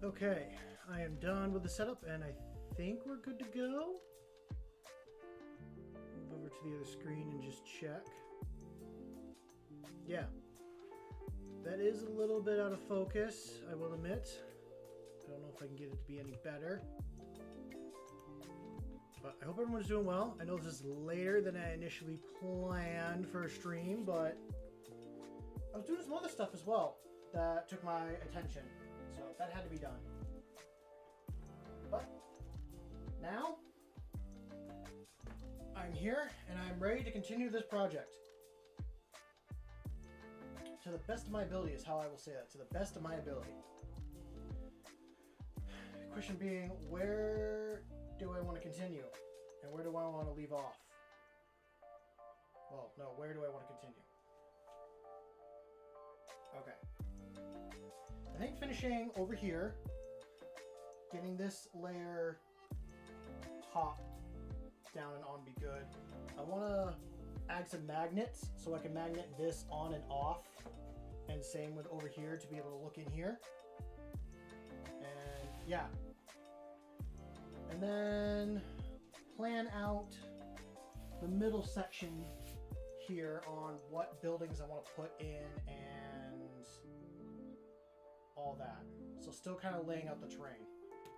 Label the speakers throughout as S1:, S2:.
S1: Okay, I am done with the setup and I think we're good to go. Move over to the other screen and just check. Yeah, that is a little bit out of focus, I will admit. I don't know if I can get it to be any better. But I hope everyone's doing well. I know this is later than I initially planned for a stream, but I was doing some other stuff as well that took my attention. So that had to be done. But now I'm here and I'm ready to continue this project. To the best of my ability is how I will say that. To the best of my ability. Question being, where do I want to continue? And where do I want to leave off? Well, no, where do I want to continue? Okay. I think finishing over here, getting this layer top down and on be good. I want to add some magnets so I can magnet this on and off, and same with over here to be able to look in here. And yeah, and then plan out the middle section here on what buildings I want to put in and all that. So still kind of laying out the terrain.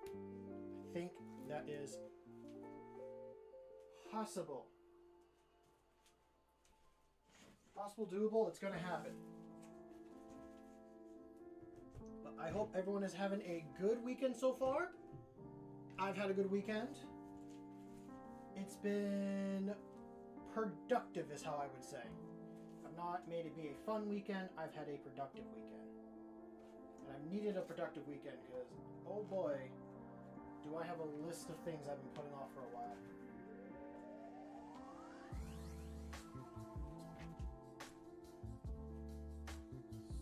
S1: I think that is possible. Possible, doable, it's going to happen. But I hope everyone is having a good weekend so far. I've had a good weekend. It's been productive is how I would say. I've not made it be a fun weekend, I've had a productive weekend. And I've needed a productive weekend because, oh boy, do I have a list of things I've been putting off for a while.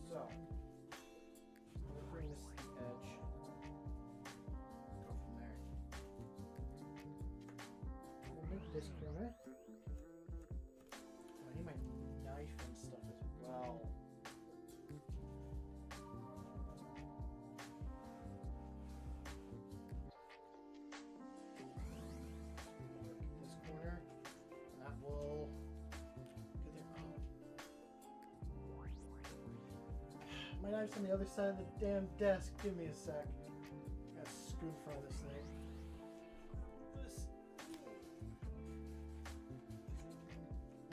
S1: So, I'm going to bring this to the edge. Go from there. I'll move this corner. I need my knife and stuff as well. This corner, and that will get there. Oh. My knife's on the other side of the damn desk. Give me a sec. I gotta scoot in front of this thing.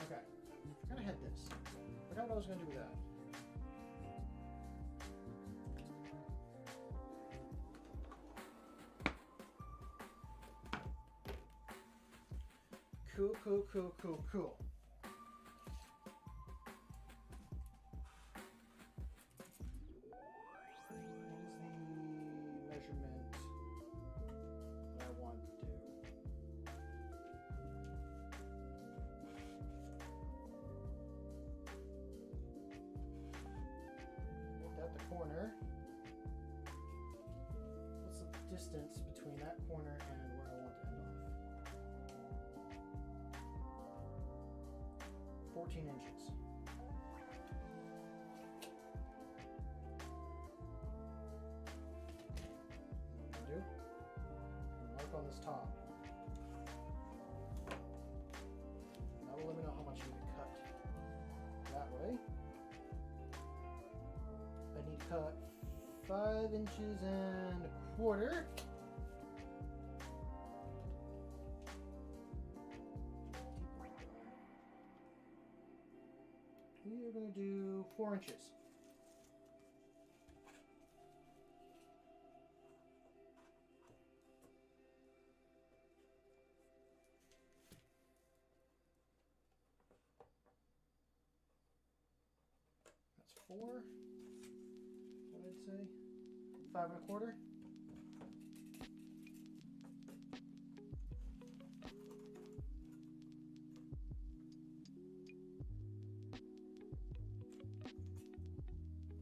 S1: Okay. I'm gonna head this. I forgot what I was gonna do with that. Cool, cool, cool, cool, cool. What is the measurement that I want to do? Make that the corner. What's the distance between that corner and where I want to end off? 14 inches. What do? Mark on this top. That will let me know how much you need to cut. That way. I need to cut 5 inches and a quarter. We are going to do 4 inches. That's 4. What did I say? 5 and a quarter.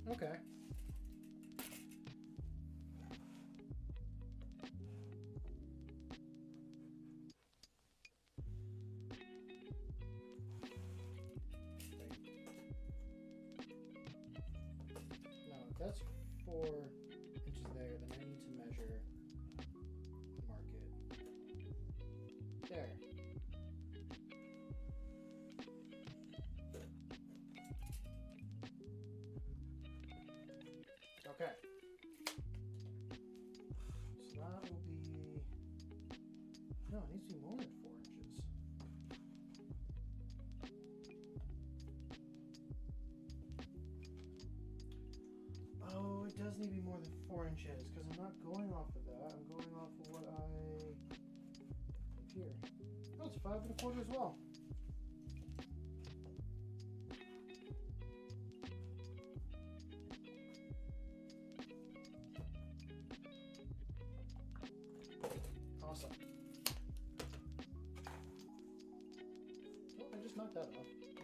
S1: Okay. Now, if that's 4 inches there, then I need 5 1/4 as well. Awesome. Oh, I just knocked that off.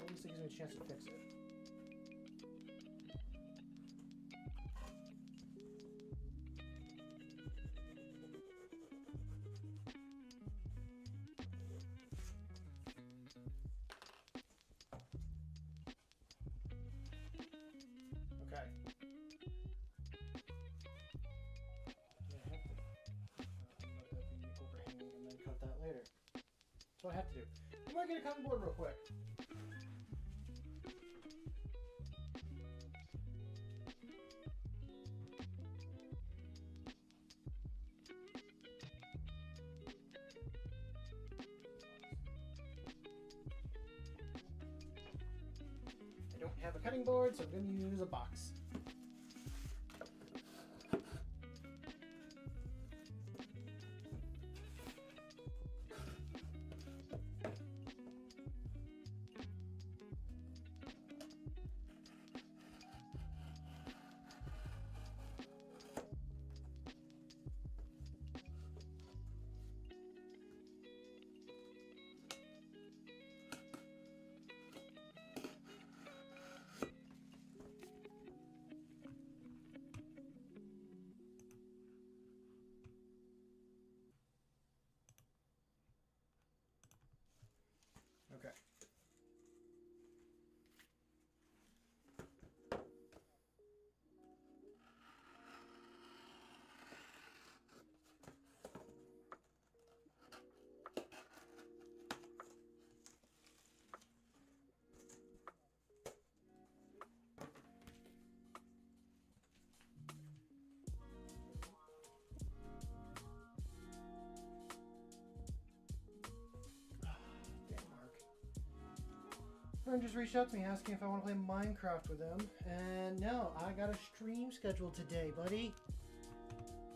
S1: At least it gives me a chance to fix it. Okay. Yeah, I have to let that be overhanging and then cut that later. That's what I have to do. I'm gonna get a cutting board real quick. I don't have a cutting board, so I'm gonna use a box. Okay. Friend just reached out to me asking if I want to play Minecraft with him, and no, I got a stream scheduled today, buddy.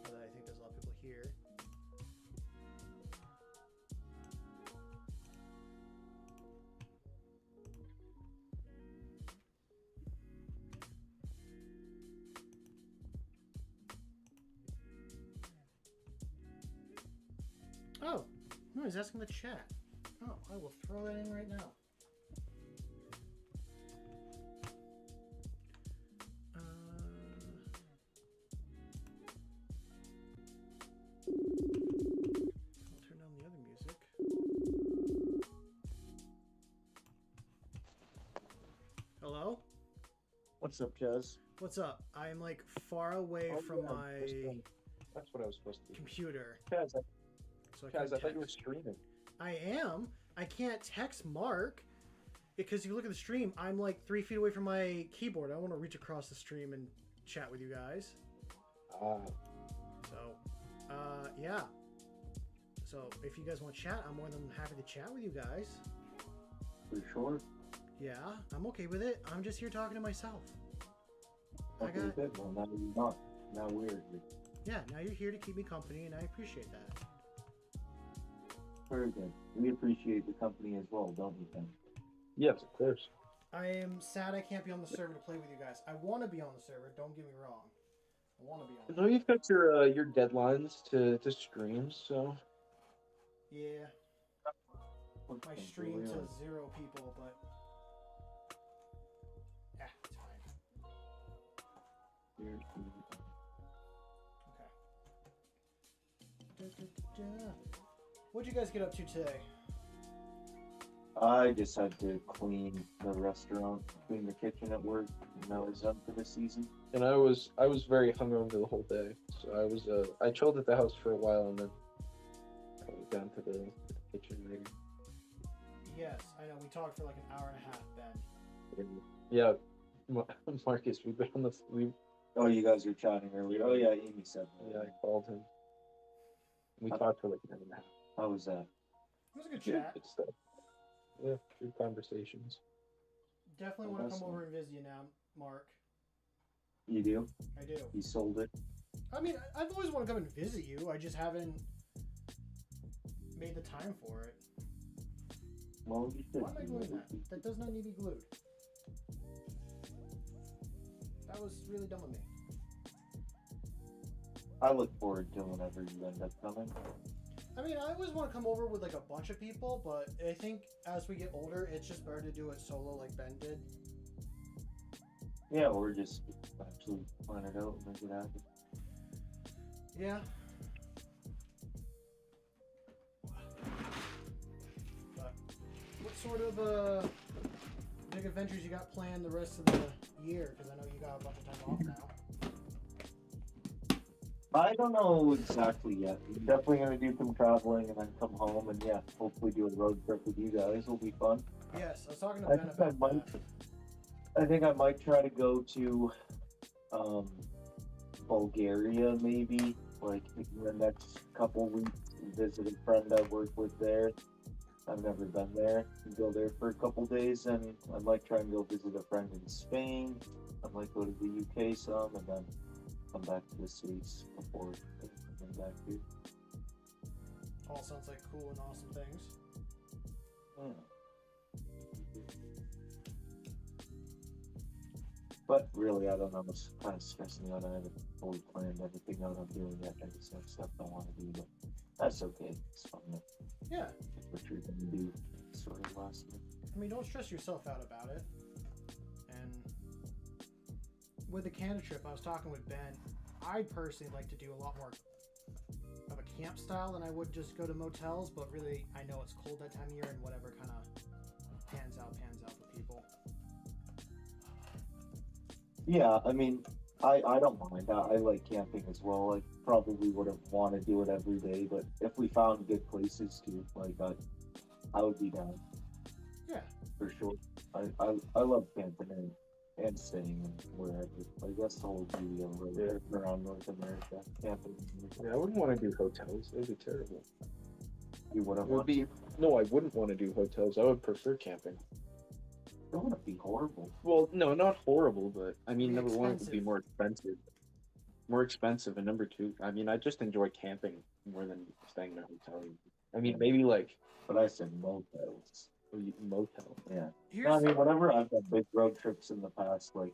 S1: But I think there's a lot of people here. Oh, no, he's asking the chat. Oh, I will throw that in right now. Hello?
S2: What's up, Jazz?
S1: What's up? I am like far away from my
S2: That's what I was supposed to do.
S1: computer.
S2: Jazz,
S1: So
S2: I thought you were streaming.
S1: I am. I can't text Mark because if you look at the stream, I'm like 3 feet away from my keyboard. I don't want to reach across the stream and chat with you guys.
S2: Ah.
S1: So, yeah. So if you guys want to chat, I'm more than happy to chat with you guys.
S2: For sure.
S1: Yeah, I'm okay with it. I'm just here talking to myself.
S2: Okay, good. Well, now you're not. Now we're here.
S1: Yeah, now you're here to keep me company, and I appreciate that.
S2: Very good. We appreciate the company as well, don't we, Ben? Yes, of course.
S1: I am sad I can't be on the server to play with you guys. I want to be on the server, don't get me wrong. I want to be on.
S2: No, you've got your deadlines to stream, so.
S1: Yeah. My stream to 0 people, but it's fine. Okay. What'd you guys get up to today?
S2: I just had to clean the restaurant, clean the kitchen at work, and I was done for the season. And I was very hungover the whole day, so I chilled at the house for a while, and then I went down to the kitchen later.
S1: Yes, I know. We talked for like an hour and a half, Ben.
S2: Yeah, Marcus, we've been on the Oh, you guys were chatting earlier. Oh yeah, Amy said that. Yeah, I called him. We talked for like an hour and a half. How was that?
S1: It was a good chat.
S2: Good stuff. Yeah, good conversations.
S1: Definitely want to come over and visit you now, Mark.
S2: You do?
S1: I do.
S2: You sold it?
S1: I mean, I've always wanted to come and visit you. I just haven't made the time for it.
S2: Well, you should
S1: Why am I
S2: do
S1: gluing
S2: it.
S1: that? That does not need to be glued. That was really dumb of me.
S2: I look forward to whenever you end up coming.
S1: I mean, I always want to come over with like a bunch of people, but I think as we get older, it's just better to do it solo like Ben did.
S2: Yeah, or just actually plan it out and make it happen.
S1: Yeah. But what sort of big adventures you got planned the rest of the year? Because I know you got a bunch of time off now.
S2: I don't know exactly yet. I'm definitely gonna do some traveling and then come home and yeah, hopefully do a road trip with you guys. It'll be fun.
S1: Yes, I was talking to Ben
S2: think
S1: about that.
S2: I think I might try to go to Bulgaria maybe, like in the next couple weeks and visit a friend I work with there. I've never been there. Go there for a couple days and I might try and go visit a friend in Spain. I might go to the UK some and then come back to the States before coming back here.
S1: All sounds like cool and awesome things.
S2: Yeah. But really, I don't know. It's kind of stressing me out. I haven't fully planned everything out I'm doing yet. I just have stuff I want to do, but that's okay. It's fun.
S1: Yeah.
S2: What you're going to do sort of last minute.
S1: I mean, don't stress yourself out about it. And with the Canada trip, I was talking with Ben. I'd personally like to do a lot more of a camp style than I would just go to motels, but really, I know it's cold that time of year and whatever kind of pans out with people.
S2: Yeah, I mean, I don't mind. I like camping as well. I probably wouldn't want to do it every day, but if we found good places to, like, I would be down.
S1: Yeah.
S2: For sure. I love camping and staying wherever. I guess the whole beauty of living around North America. Camping.
S3: Yeah, I wouldn't want to do hotels. That'd be terrible.
S2: You wouldn't
S3: It would
S2: want
S3: be
S2: to?
S3: no, I wouldn't want to do hotels. I would prefer camping.
S2: That would be horrible.
S3: Well, no, not horrible, but I mean,
S1: Be
S3: number one, it would be
S1: expensive.
S3: more expensive. More expensive, and number two, I mean, I just enjoy camping more than staying in a hotel. I mean, maybe like
S2: But I said motels.
S3: a motel.
S2: Yeah.
S1: Here's
S2: No, I mean, whenever I've done big road trips in the past, like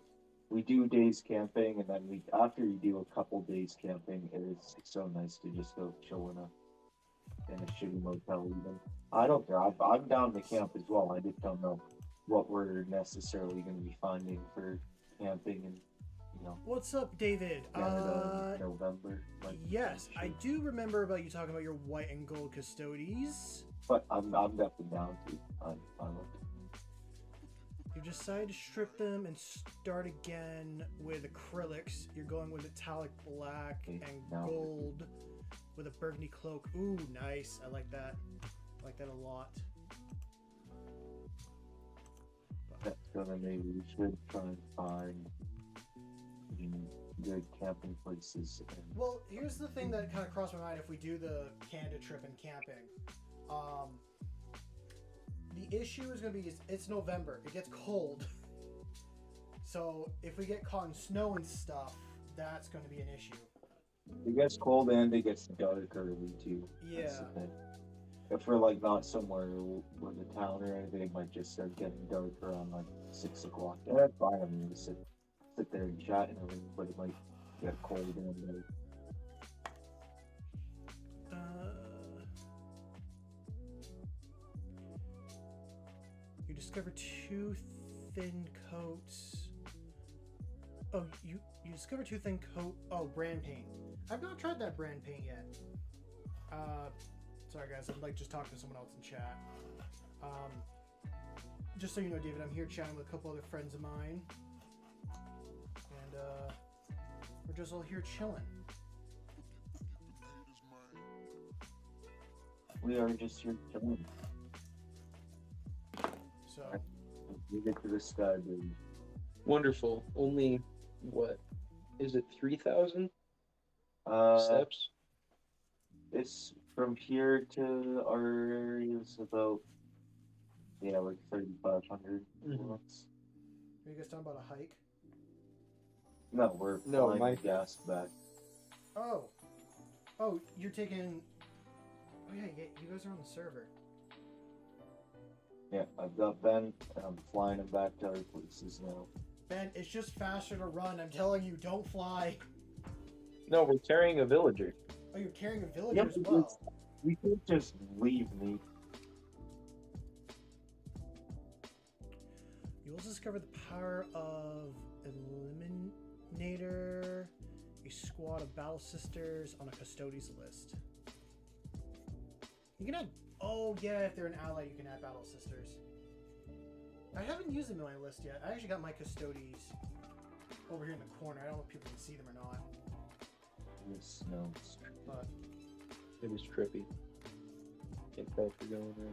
S2: we do days camping, and then after you do a couple days camping, it is so nice to just go chill in a shitty motel. Even I don't care. I'm down to camp as well. I just don't know what we're necessarily going to be finding for camping and
S1: What's up, David?
S2: Canada in November. Like,
S1: Yes, I do remember about you talking about your white and gold custodies.
S2: But I'm definitely down to. I love it.
S1: You decided to strip them and start again with acrylics. You're going with metallic black and
S2: No.
S1: gold with a burgundy cloak. Ooh, nice. I like that. I like that a lot.
S2: So then maybe we should try and find good camping places.
S1: Well, here's the thing that kind of crossed my mind if we do the Canada trip and camping. The issue is going to be it's November. It gets cold. So if we get caught in snow and stuff, that's going to be an issue.
S2: It gets cold and it gets dark early too. That's the
S1: Yeah.
S2: thing. If we're like not somewhere with a town or anything, it might just start getting dark around like 6 o'clock. And that's fine. I mean, we sit there and chat and everything, but it might get cold and like,
S1: You discover 2 thin coats. Oh, you discover 2 thin coat. Oh, brand paint. I've not tried that brand paint yet. Sorry guys, I'm like just talking to someone else in chat. Just so you know, David, I'm here chatting with a couple other friends of mine, and we're just all here chilling.
S2: we are just here chilling.
S1: So
S2: We get to the sky, baby.
S3: Wonderful. Only what? Is it 3,000 steps?
S2: It's from here to our area is about like 3,500 blocks.
S1: are you guys talking about a hike?
S2: No, we're
S3: No,
S2: flying
S3: my-
S2: gas back.
S1: Oh, you're taking. Oh yeah, you guys are on the server.
S3: Yeah, I've got Ben, and I'm flying him back to our places now.
S1: Ben, it's just faster to run. I'm telling you, don't fly.
S2: No, we're carrying a villager.
S1: Oh, you're carrying a
S3: Yeah,
S1: villager as
S3: but
S1: well.
S3: we can't just leave me.
S1: You also discover the power of Eliminator, a squad of battle sisters on a custodes list. You can add. Oh yeah, if they're an ally, you can add battle sisters. I haven't used them in my list yet. I actually got my custodes over here in the corner. I don't know if people can see them or not.
S3: Yes, no.
S1: But
S2: It is trippy. Can't tell if you're going there.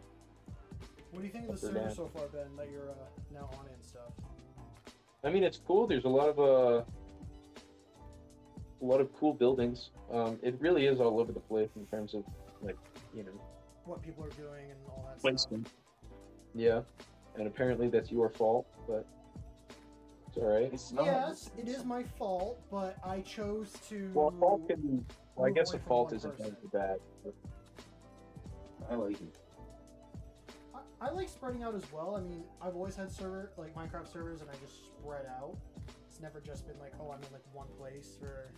S1: what do you think of the
S2: Up or
S1: server
S2: down?
S1: so far, Ben? That you're now on it and stuff.
S2: I mean, it's cool. There's a lot of cool buildings. It really is all over the place in terms of like, you know,
S1: What people are doing and all that stuff.
S3: Placement.
S2: yeah. And apparently that's your fault, but it's all right.
S3: It's not.
S1: Yes, it is my fault, but I chose to.
S2: Well, fault can be. Well, I
S1: move
S2: guess
S1: away
S2: a
S1: from
S2: fault
S1: one
S2: isn't
S1: person.
S2: necessarily bad. But
S3: I like it.
S1: I like spreading out as well. I mean, I've always had Minecraft servers, and I just spread out. It's never just been like, oh, I'm in like one place, or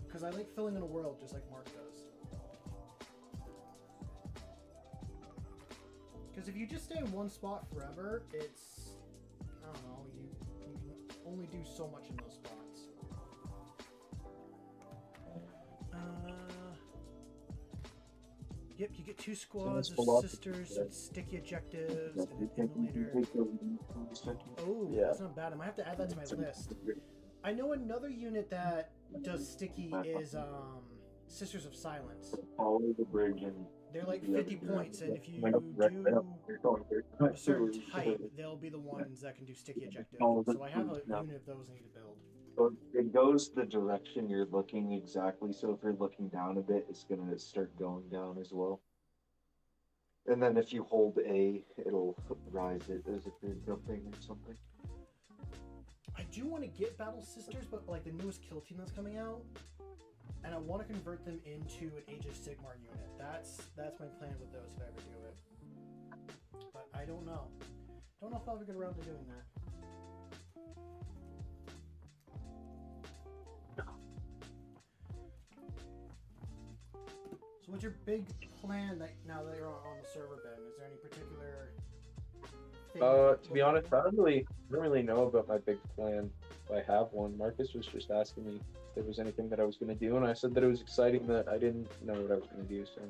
S1: because I like filling in a world just like Mark does. Because if you just stay in one spot forever, it's I don't know. You can only do so much in those spots. Yep, you get 2 squads of
S3: philosophy,
S1: sisters
S3: yeah.
S1: with sticky objectives and an emulator. Oh,
S2: Yeah.
S1: that's not bad. I might have to add that to my list. I know another unit that does sticky is Sisters of Silence.
S3: Follow the bridge and
S1: They're like
S3: the other
S1: 50
S3: direction.
S1: points, and if you
S3: Right up, right up.
S1: do
S3: You're going very
S1: a certain type, they'll be the ones that can do sticky objective. So I have a unit of those I need to build.
S3: So it goes the direction you're looking exactly. So if you're looking down a bit, it's gonna start going down as well. And then if you hold A, it'll rise it as if you're jumping or something.
S1: I do want to get Battle Sisters, but like the newest kill team that's coming out, and I want to convert them into an Age of Sigmar unit. That's my plan with those if I ever do it. But I don't know. Don't know if I'll ever get around to doing that. So what's your big plan that now that you're on the server, Ben? Is there any particular thing
S2: to be honest, I don't really know about my big plan. If I have one. Marcus was just asking me if there was anything that I was going to do, and I said that it was exciting that I didn't know what I was going to do. So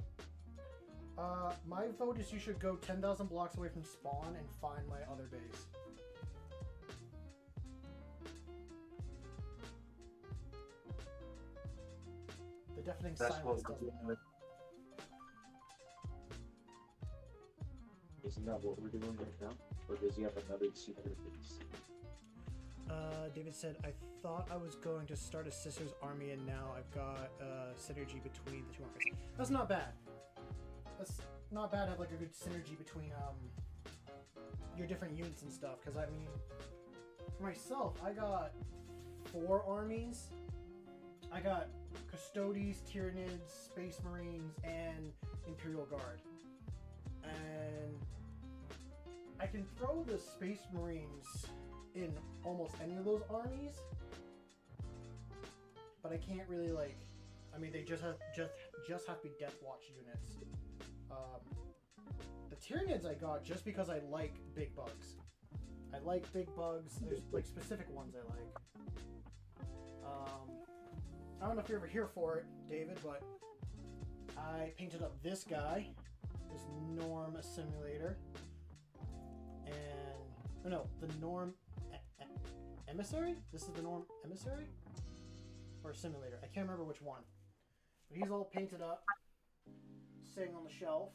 S1: my vote is you should go 10,000 blocks away from spawn and find my other base. The deafening
S3: That's
S1: silence
S3: what
S1: doesn't
S3: we're
S1: know.
S3: Isn't that what we're doing right now? Or does he have another secret base?
S1: David said, I thought I was going to start a Sisters army and now I've got synergy between the 2 armies. That's not bad. That's not bad to have like a good synergy between your different units and stuff. Because I mean, for myself, I got 4 armies. I got Custodes, Tyranids, Space Marines, and Imperial Guard. And I can throw the Space Marines in almost any of those armies, but I can't really like. I mean, they just have to be Death Watch units. The Tyranids I got just because I like big bugs. I like big bugs. There's like specific ones I like. I don't know if you're ever here for it, David, but I painted up this guy, this Norm Simulator, and oh no, the Norm Emissary? This is the Norm Emissary? Or Simulator. I can't remember which one. But he's all painted up, sitting on the shelf.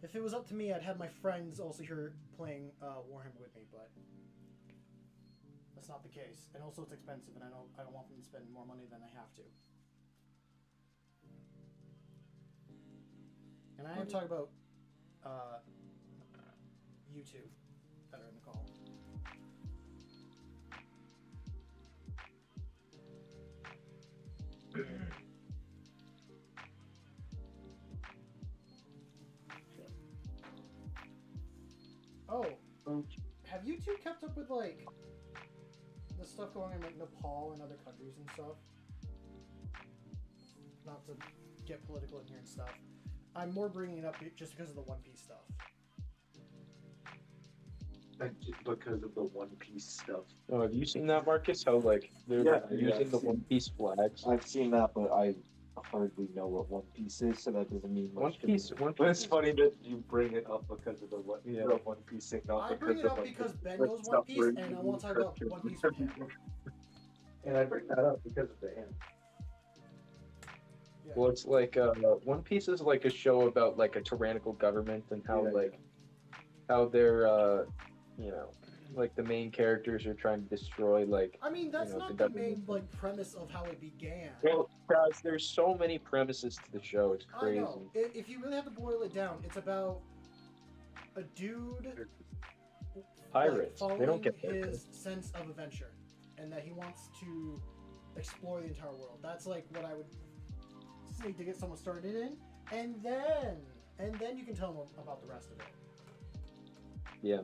S1: If it was up to me, I'd have my friends also here playing Warhammer with me, but that's not the case. And also it's expensive, and I don't want them to spend more money than I have to. And I am talking about you two that are in the call. Oh, have you two kept up with like the stuff going on in like Nepal and other countries and stuff? Not to get political in here and stuff. I'm more bringing it up just because of the One Piece stuff.
S3: Because of the One Piece stuff.
S2: Oh, have you seen that, Marcus? How like they're using
S3: I've
S2: the
S3: seen-
S2: One Piece flags?
S3: I've seen that, but I hardly know what One Piece is, so that doesn't mean much
S2: One
S3: to me.
S2: Piece. One
S3: But it's
S2: Piece.
S3: funny that you bring it up because of the One Piece thing, not
S1: I
S3: because
S1: bring it
S3: of
S1: up
S3: like,
S1: because
S3: the
S1: Ben knows One
S3: stuff
S1: Piece,
S3: we're
S1: and I want to talk about One Piece with him.
S3: And I bring that up because of the end.
S1: Yeah.
S2: Well, it's like One Piece is like a show about like a tyrannical government and how how they're you know, like the main characters are trying to destroy like.
S1: I mean, that's
S2: you know,
S1: not
S2: the
S1: the main
S2: government.
S1: like premise of how it began.
S2: Well, guys, there's so many premises to the show. It's
S1: I
S2: crazy.
S1: know. If you really have to boil it down, it's about a dude
S2: Pirates.
S1: like,
S2: They don't
S1: following
S2: get that.
S1: his sense of adventure, and that he wants to explore the entire world. That's like what I would say to get someone started in, and then you can tell them about the rest of it.
S2: Yeah.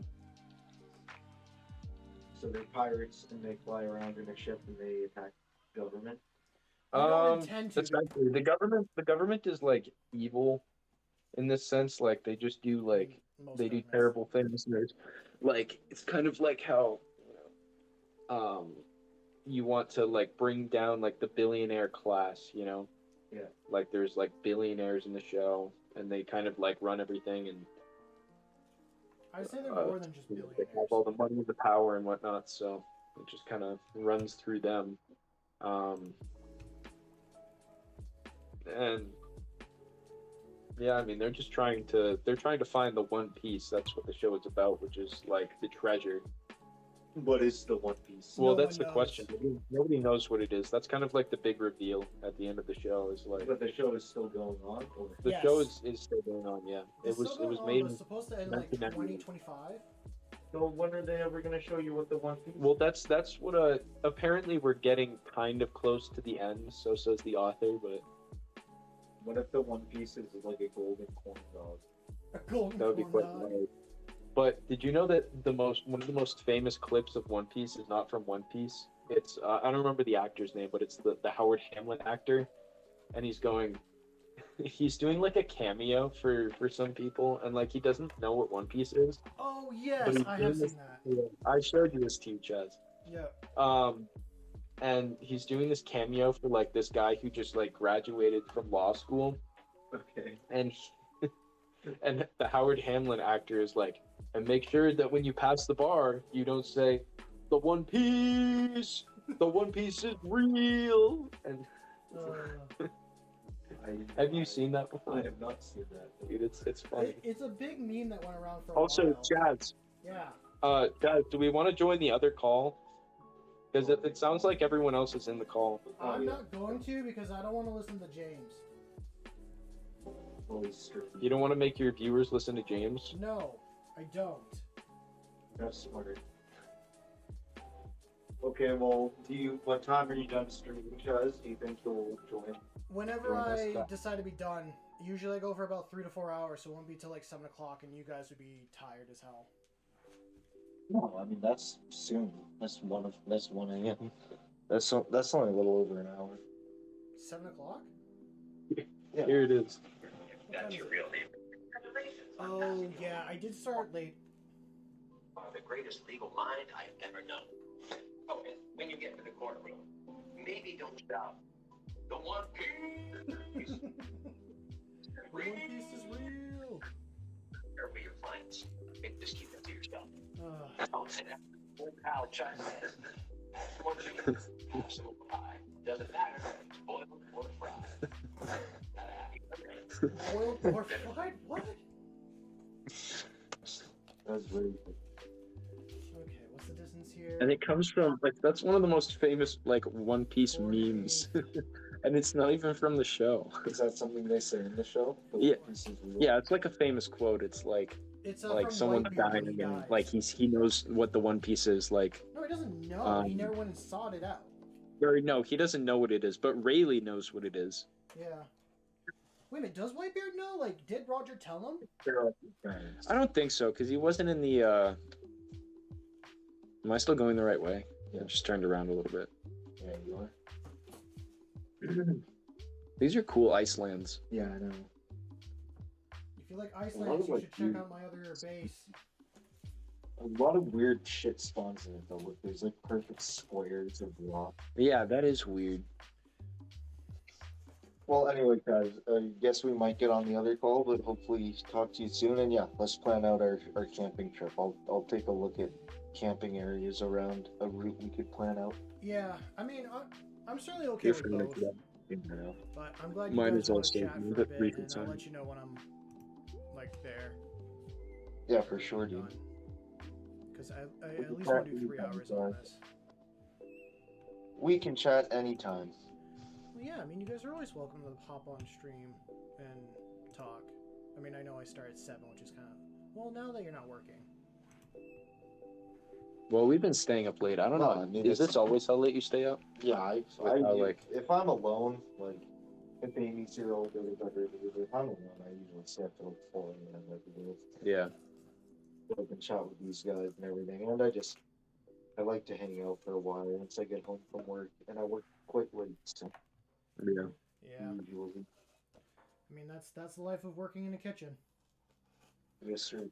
S3: So they're pirates and they fly around in a ship and they attack government.
S1: You don't intend to.
S2: That's not true. The government is like evil in this sense. Like they just do like
S1: Most
S2: they do
S1: governments.
S2: terrible things. And there's like it's kind of like how you want to like bring down like the billionaire class, you know?
S3: Yeah.
S2: Like there's like billionaires in the show and they kind of like run everything and
S1: I'd say they're more than just
S2: they
S1: billionaires.
S2: have all the money, the power and whatnot, so it just kind of runs through them. And yeah, I mean they're trying to find the One Piece. That's what the show is about, which is like the treasure.
S3: What is the One Piece?
S2: Well,
S1: No
S2: that's
S1: one
S2: the
S1: knows.
S2: question. Nobody knows what it is. That's kind of like the big reveal at the end of the show. Is like
S3: But the show is still going on? Or?
S2: the
S1: Yes.
S2: show is still going on. Yeah,
S1: It's
S2: it was
S1: still going on,
S2: made.
S1: but it's supposed to end like
S2: 1998.
S1: 2025.
S3: So when are they ever going to show you what the One Piece
S2: Well, that's what apparently we're getting kind of close to the end. So says the author, but
S3: What if the One Piece is like a golden corn dog?
S1: A golden
S2: that would be
S1: corn
S2: quite
S1: dog.
S2: nice. But did you know that one of the most famous clips of One Piece is not from One Piece? It's I don't remember the actor's name, but it's the Howard Hamlin actor, and he's doing like a cameo for some people, and like he doesn't know what One Piece is.
S1: Oh yes,
S2: But he's
S1: I
S2: doing
S1: have
S2: this-
S1: seen that.
S2: I showed you this to you, Chaz.
S1: Yeah.
S2: And he's doing this cameo for like this guy who just like graduated from law school,
S3: Okay.
S2: and and the Howard Hamlin actor is like, and make sure that when you pass the bar, you don't say, "The One Piece, the One Piece is real." And have you seen that before?
S3: I have not seen that.
S2: Dude, it's funny.
S1: It's a big meme that went around for a
S2: Also,
S1: while.
S2: Chaz,
S1: Yeah.
S2: Chaz, do we want to join the other call? Because it sounds like everyone else is in the call.
S1: I'm
S3: yeah.
S1: not going to because I don't want to listen to James.
S3: Holy strip.
S2: You don't want to make your viewers listen to James?
S1: No, I don't.
S3: That's smart. Okay, well, what time are you done streaming, Chaz? Do you think you'll join?
S1: Whenever
S3: Join us
S1: I
S3: back.
S1: decide to be done, usually I go for about 3 to 4 hours, so it won't be till like 7 o'clock, and you guys would be tired as hell.
S3: No, I mean that's soon. That's 1 a.m. That's only a little over an hour.
S1: 7 o'clock?
S3: Yeah.
S2: Here it is.
S1: That's your real name. Oh yeah, I did start late.
S4: The greatest legal mind I've ever known. Oh, and when you get to the courtroom, maybe don't shout. The One Piece.
S1: One Piece is real.
S4: Careful your clients. Maybe just keep it to yourself.
S1: Ugh.
S4: Don't say that. Old pal chimes in. One Piece. Absolute pie. Doesn't matter. Boiled or fried.
S1: Boiled or fried? What?
S3: That's really good.
S1: Okay, what's the distance here?
S2: And it comes from like that's one of the most famous like One Piece
S1: 40.
S2: memes, and it's not even from the show.
S3: Is that something they say in the show? The
S2: Yeah.
S3: One Piece is real?
S2: Yeah, it's like a famous quote. It's like
S1: It's
S2: like
S1: from
S2: someone's
S1: Whitebeard
S2: dying
S1: when he
S2: and
S1: dies.
S2: like he knows what the One Piece is like.
S1: No, he doesn't know. He
S2: Um,
S1: never went and sought it out.
S2: Or no, he doesn't know what it is, but Rayleigh knows what it is.
S1: Yeah. Wait a minute, does Whitebeard know? Like, did Roger tell him?
S3: They're all friends.
S5: I don't think so, because he wasn't in the. Am I still going the right way?
S3: Yeah.
S5: I just turned around a little bit.
S3: Yeah, you are.
S5: These are cool ice lands.
S3: Yeah, I know.
S1: If you like
S3: lot
S1: Iceland,
S3: of,
S1: you
S3: like,
S1: should check
S3: weird-
S1: out my other base.
S3: A lot of weird shit spawns in it though. With there's like perfect squares of rock.
S5: Yeah, that is weird.
S3: Well, anyway, guys, I guess we might get on the other call, but hopefully talk to you soon. And yeah, let's plan out our camping trip. I'll take a look at camping areas around a route we could plan out.
S1: Yeah, I mean, I'm certainly okay with both. But I'm glad you
S5: Mine
S1: guys
S5: is
S1: want to
S5: also
S1: chat for a
S5: the
S1: bit,
S5: recent
S1: and I'll
S5: time.
S1: let you know when I'm like there.
S3: Yeah, for sure, dude.
S1: Because I at least want to do 3 hours on this.
S3: We can chat anytime.
S1: Well, yeah, I mean, you guys are always welcome to hop on stream and talk. I mean, I know I start at 7, which is kind of... Well, now that you're not working.
S5: Well, we've been staying up late. I don't
S3: Well,
S5: know.
S3: I mean,
S5: Is
S3: it's-
S5: this always how late you stay up?
S3: Yeah,
S5: like-
S3: if I'm alone, like if Amy's here, I'll go to bed early. If I'm alone, I usually stay up till like 4 a.m. every day.
S5: Yeah.
S3: So I can chat with these guys and everything. And I like to hang out for a while once I get home from work, and I work quite late. So
S5: Yeah.
S1: Yeah,
S3: usually,
S1: I mean, that's the life of working in a kitchen.
S3: yes, sir.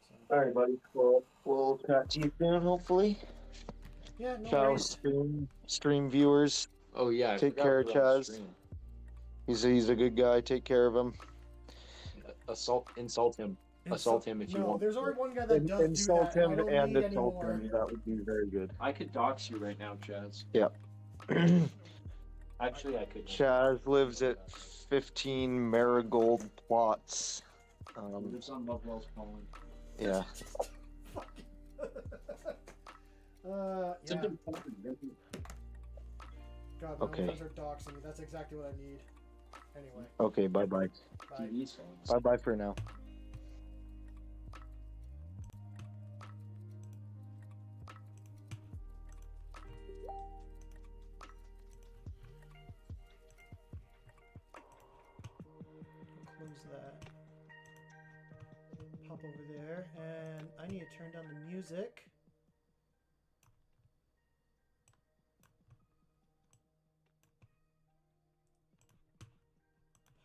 S1: So,
S3: All right, buddy. Well, we'll chat to you soon, hopefully.
S1: yeah, no
S3: Ciao,
S1: worries.
S3: stream viewers.
S5: Oh yeah. I
S3: Take
S5: forgot
S3: care,
S5: we were on
S3: Chaz.
S5: stream.
S3: He's a good guy. Take care of him.
S5: Insult him. Assault him if you
S1: no,
S5: want.
S1: there's already one guy that does
S3: Insult
S1: do that.
S3: him
S1: I don't
S3: and
S1: need
S3: assault
S1: anymore.
S3: him. That would be very good.
S2: I could dox you right now, Chaz. Actually, I could.
S3: Chaz lives at 15 Marigold Plots.
S2: He lives on Lovewell's Pond.
S3: Yeah.
S2: It's a
S1: Yeah.
S2: big pond, isn't it?
S1: God, no,
S3: Okay.
S1: you guys are doxing me. That's exactly what I need. Anyway,
S3: Okay, bye bye.
S1: bye.
S2: TV songs.
S3: Bye bye for now.
S1: Close that. Pop over there, and I need to turn down the music.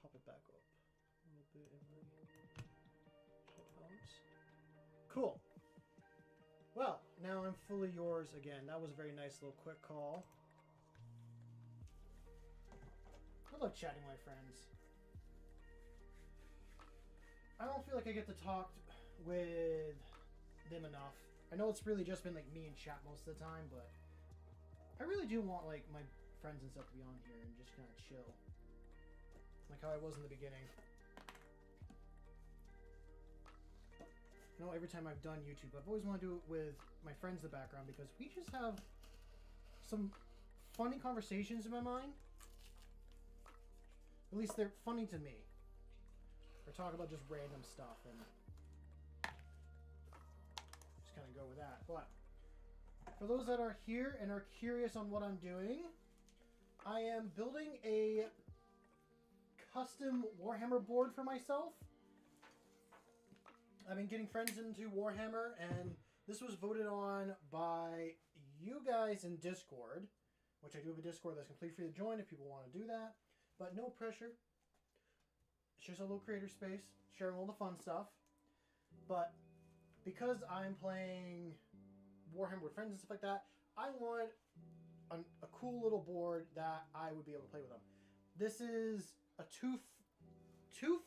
S1: Pop it back up a little bit in my headphones. Cool. Well, now I'm fully yours again. That was a very nice little quick call. I love chatting with my friends. I don't feel like I get to talk with them enough. I know it's really just been like me and chat most of the time, but I really do want like my friends and stuff to be on here and just kind of chill. Like how I was in the beginning. You know, every time I've done YouTube, I've always wanted to do it with my friends in the background because we just have some funny conversations in my mind. At least they're funny to me. Or talk about just random stuff and just kind of go with that. But for those that are here and are curious on what I'm doing, I am building a custom Warhammer board for myself. I've been getting friends into Warhammer, and this was voted on by you guys in Discord, which I do have a Discord that's completely free to join if people want to do that, but no pressure. It's just a little creator space, sharing all the fun stuff. But because I'm playing Warhammer with friends and stuff like that, I want a cool little board that I would be able to play with them. This is a 2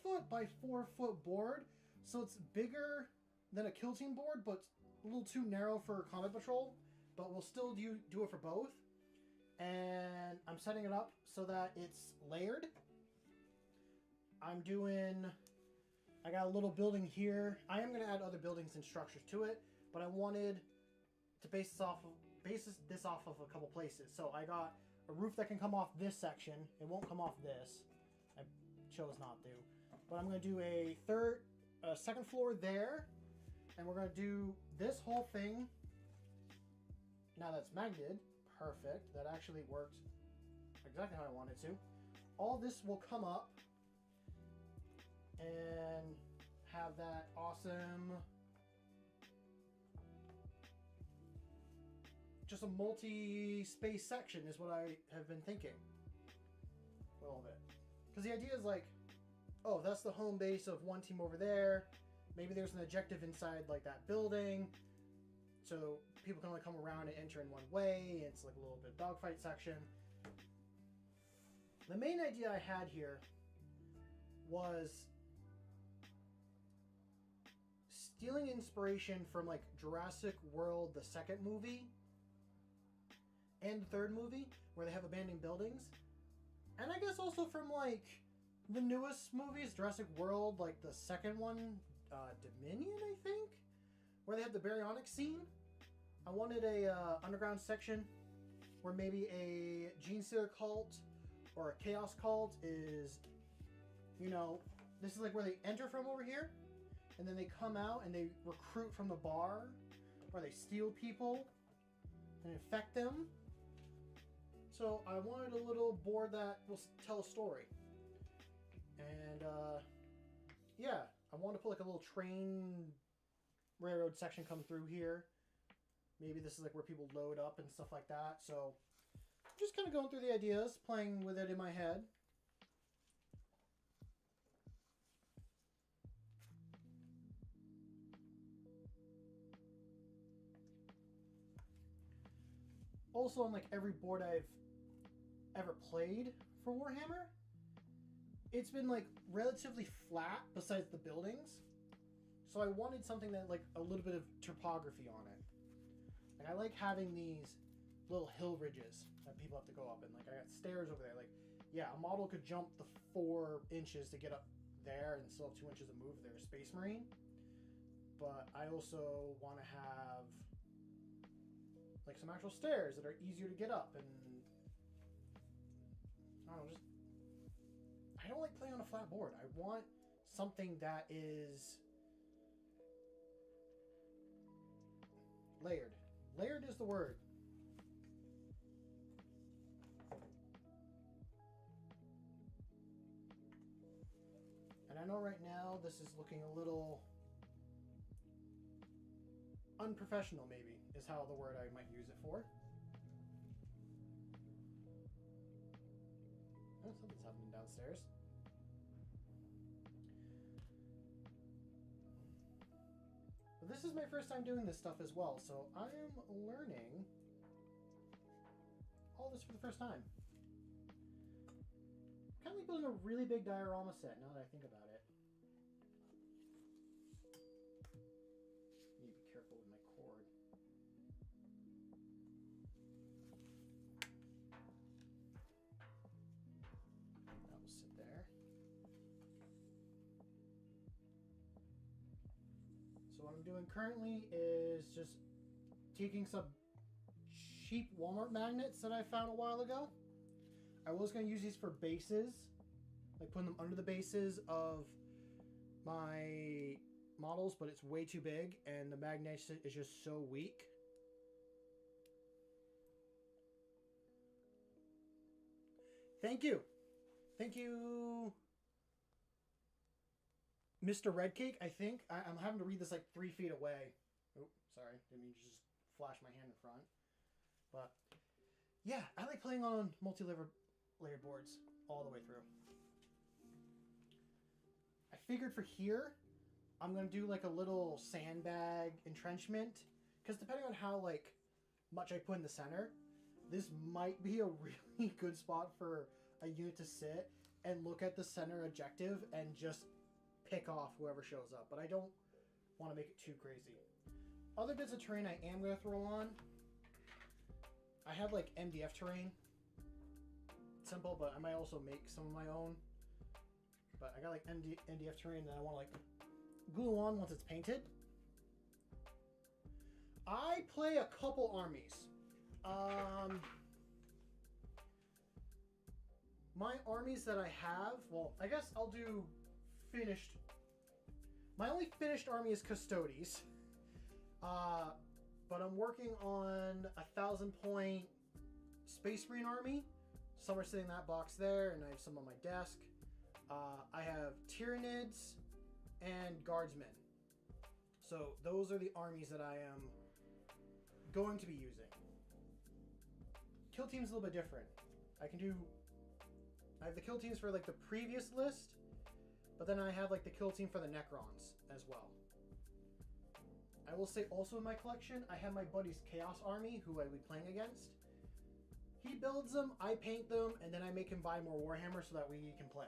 S1: foot by 4 foot board, so it's bigger than a kill team board, but a little too narrow for combat patrol. But we'll still do it for both. And I'm setting it up so that it's layered. I got a little building here. I am going to add other buildings and structures to it, but I wanted to base this off of a couple places. So I got a roof that can come off this section. It won't come off this. I chose not to. But I'm going to do a second floor there, and we're going to do this whole thing. Now that's magneted. Perfect. That actually worked exactly how I wanted to. all this will come up and have that awesome, just a multi-space section is what I have been thinking a little bit. Because the idea is like, oh, that's the home base of one team over there. Maybe there's an objective inside like that building. So people can only come around and enter in one way. It's like a little bit of dogfight section. The main idea I had here was stealing inspiration from like Jurassic World, the second movie, and the third movie, where they have abandoned buildings. And I guess also from like the newest movies, Jurassic World, like the second one, Dominion, I think, where they have the baryonic scene. I wanted a underground section where maybe a Gene Stealer cult or a Chaos cult is, you know, this is like where they enter from over here, and then they come out and they recruit from the bar, or they steal people and infect them. So I wanted a little board that will tell a story. And yeah, I want to put like a little train railroad section come through here. Maybe this is like where people load up and stuff like that. So just kind of going through the ideas, playing with it in my head. Also, on like every board I've ever played for Warhammer, it's been like relatively flat besides the buildings. So I wanted something that like a little bit of topography on it. Like I like having these little hill ridges that people have to go up, and like I got stairs over there. Like, yeah, a model could jump the 4 inches to get up there and still have 2 inches of move if they're a Space Marine. But I also want to have like some actual stairs that are easier to get up, and I don't know, just I don't like playing on a flat board. I want something that is layered. Layered is the word. And I know right now this is looking a little unprofessional, maybe, is how the word I might use it for. Oh, something's happening downstairs. But this is my first time doing this stuff as well, so I am learning all this for the first time. Kind of like building a really big diorama set now that I think about it. Need to be careful with my cord. That will sit there. So what I'm doing currently is just taking some cheap Walmart magnets that I found a while ago. I was going to use these for bases, like putting them under the bases of my models, but it's way too big and the magnet is just so weak. Thank you. Thank you, Mr. Red Cake, I think. I'm having to read this like 3 feet away. Oh, sorry. Didn't mean to just flash my hand in front. But yeah, I like playing on multi-layered boards all the way through. I figured for here, I'm going to do like a little sandbag entrenchment. Because depending on how like much I put in the center, this might be a really good spot for a unit to sit and look at the center objective and just pick off whoever shows up. But I don't want to make it too crazy. Other bits of terrain I am going to throw on. I have like MDF terrain. Simple, but I might also make some of my own. But I got like MDF terrain that I want to like glue on once it's painted. I play a couple armies. My armies that I have, well, I guess I'll do finished. My only finished army is Custodes. But I'm working on a 1,000-point Space Marine army. some are sitting in that box there, and I have some on my desk. I have Tyranids and Guardsmen. So those are the armies that I am going to be using. Kill team's a little bit different. I have the kill teams for like the previous list, but then I have like the kill team for the Necrons as well. I will say also in my collection, I have my buddy's Chaos Army, who I will be playing against. He builds them, I paint them, and then I make him buy more Warhammer so that we can play.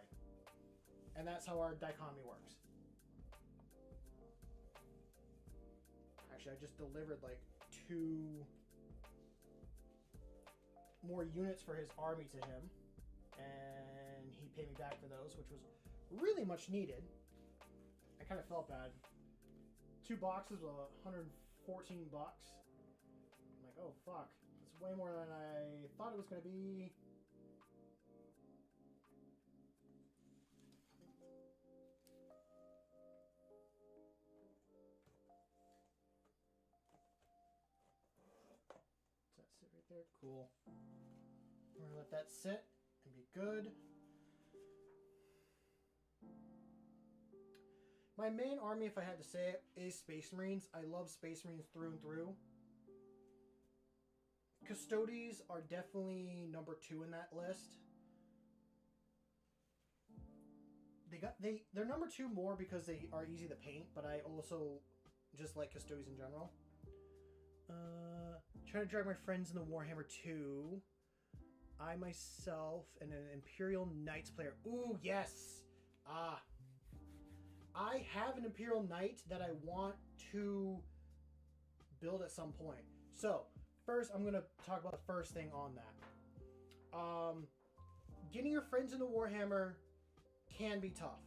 S1: And that's how our dichotomy works. Actually, I just delivered like 2 more units for his army to him. And he paid me back for those, which was really much needed. I kind of felt bad. 2 boxes with 114 bucks. I'm like, oh fuck. It's way more than I thought it was going to be. Does that sit right there? Cool. We're going to let that sit and be good. My main army, if I had to say it, is Space Marines. I love Space Marines through and through. Custodies are definitely number 2 in that list. They're number 2 more because they are easy to paint, but I also just like Custodies in general. Trying to drag my friends into Warhammer 2. I myself am an Imperial Knights player. Ooh, yes! I have an Imperial Knight that I want to build at some point. So, first, I'm going to talk about the first thing on that. Getting your friends into Warhammer can be tough.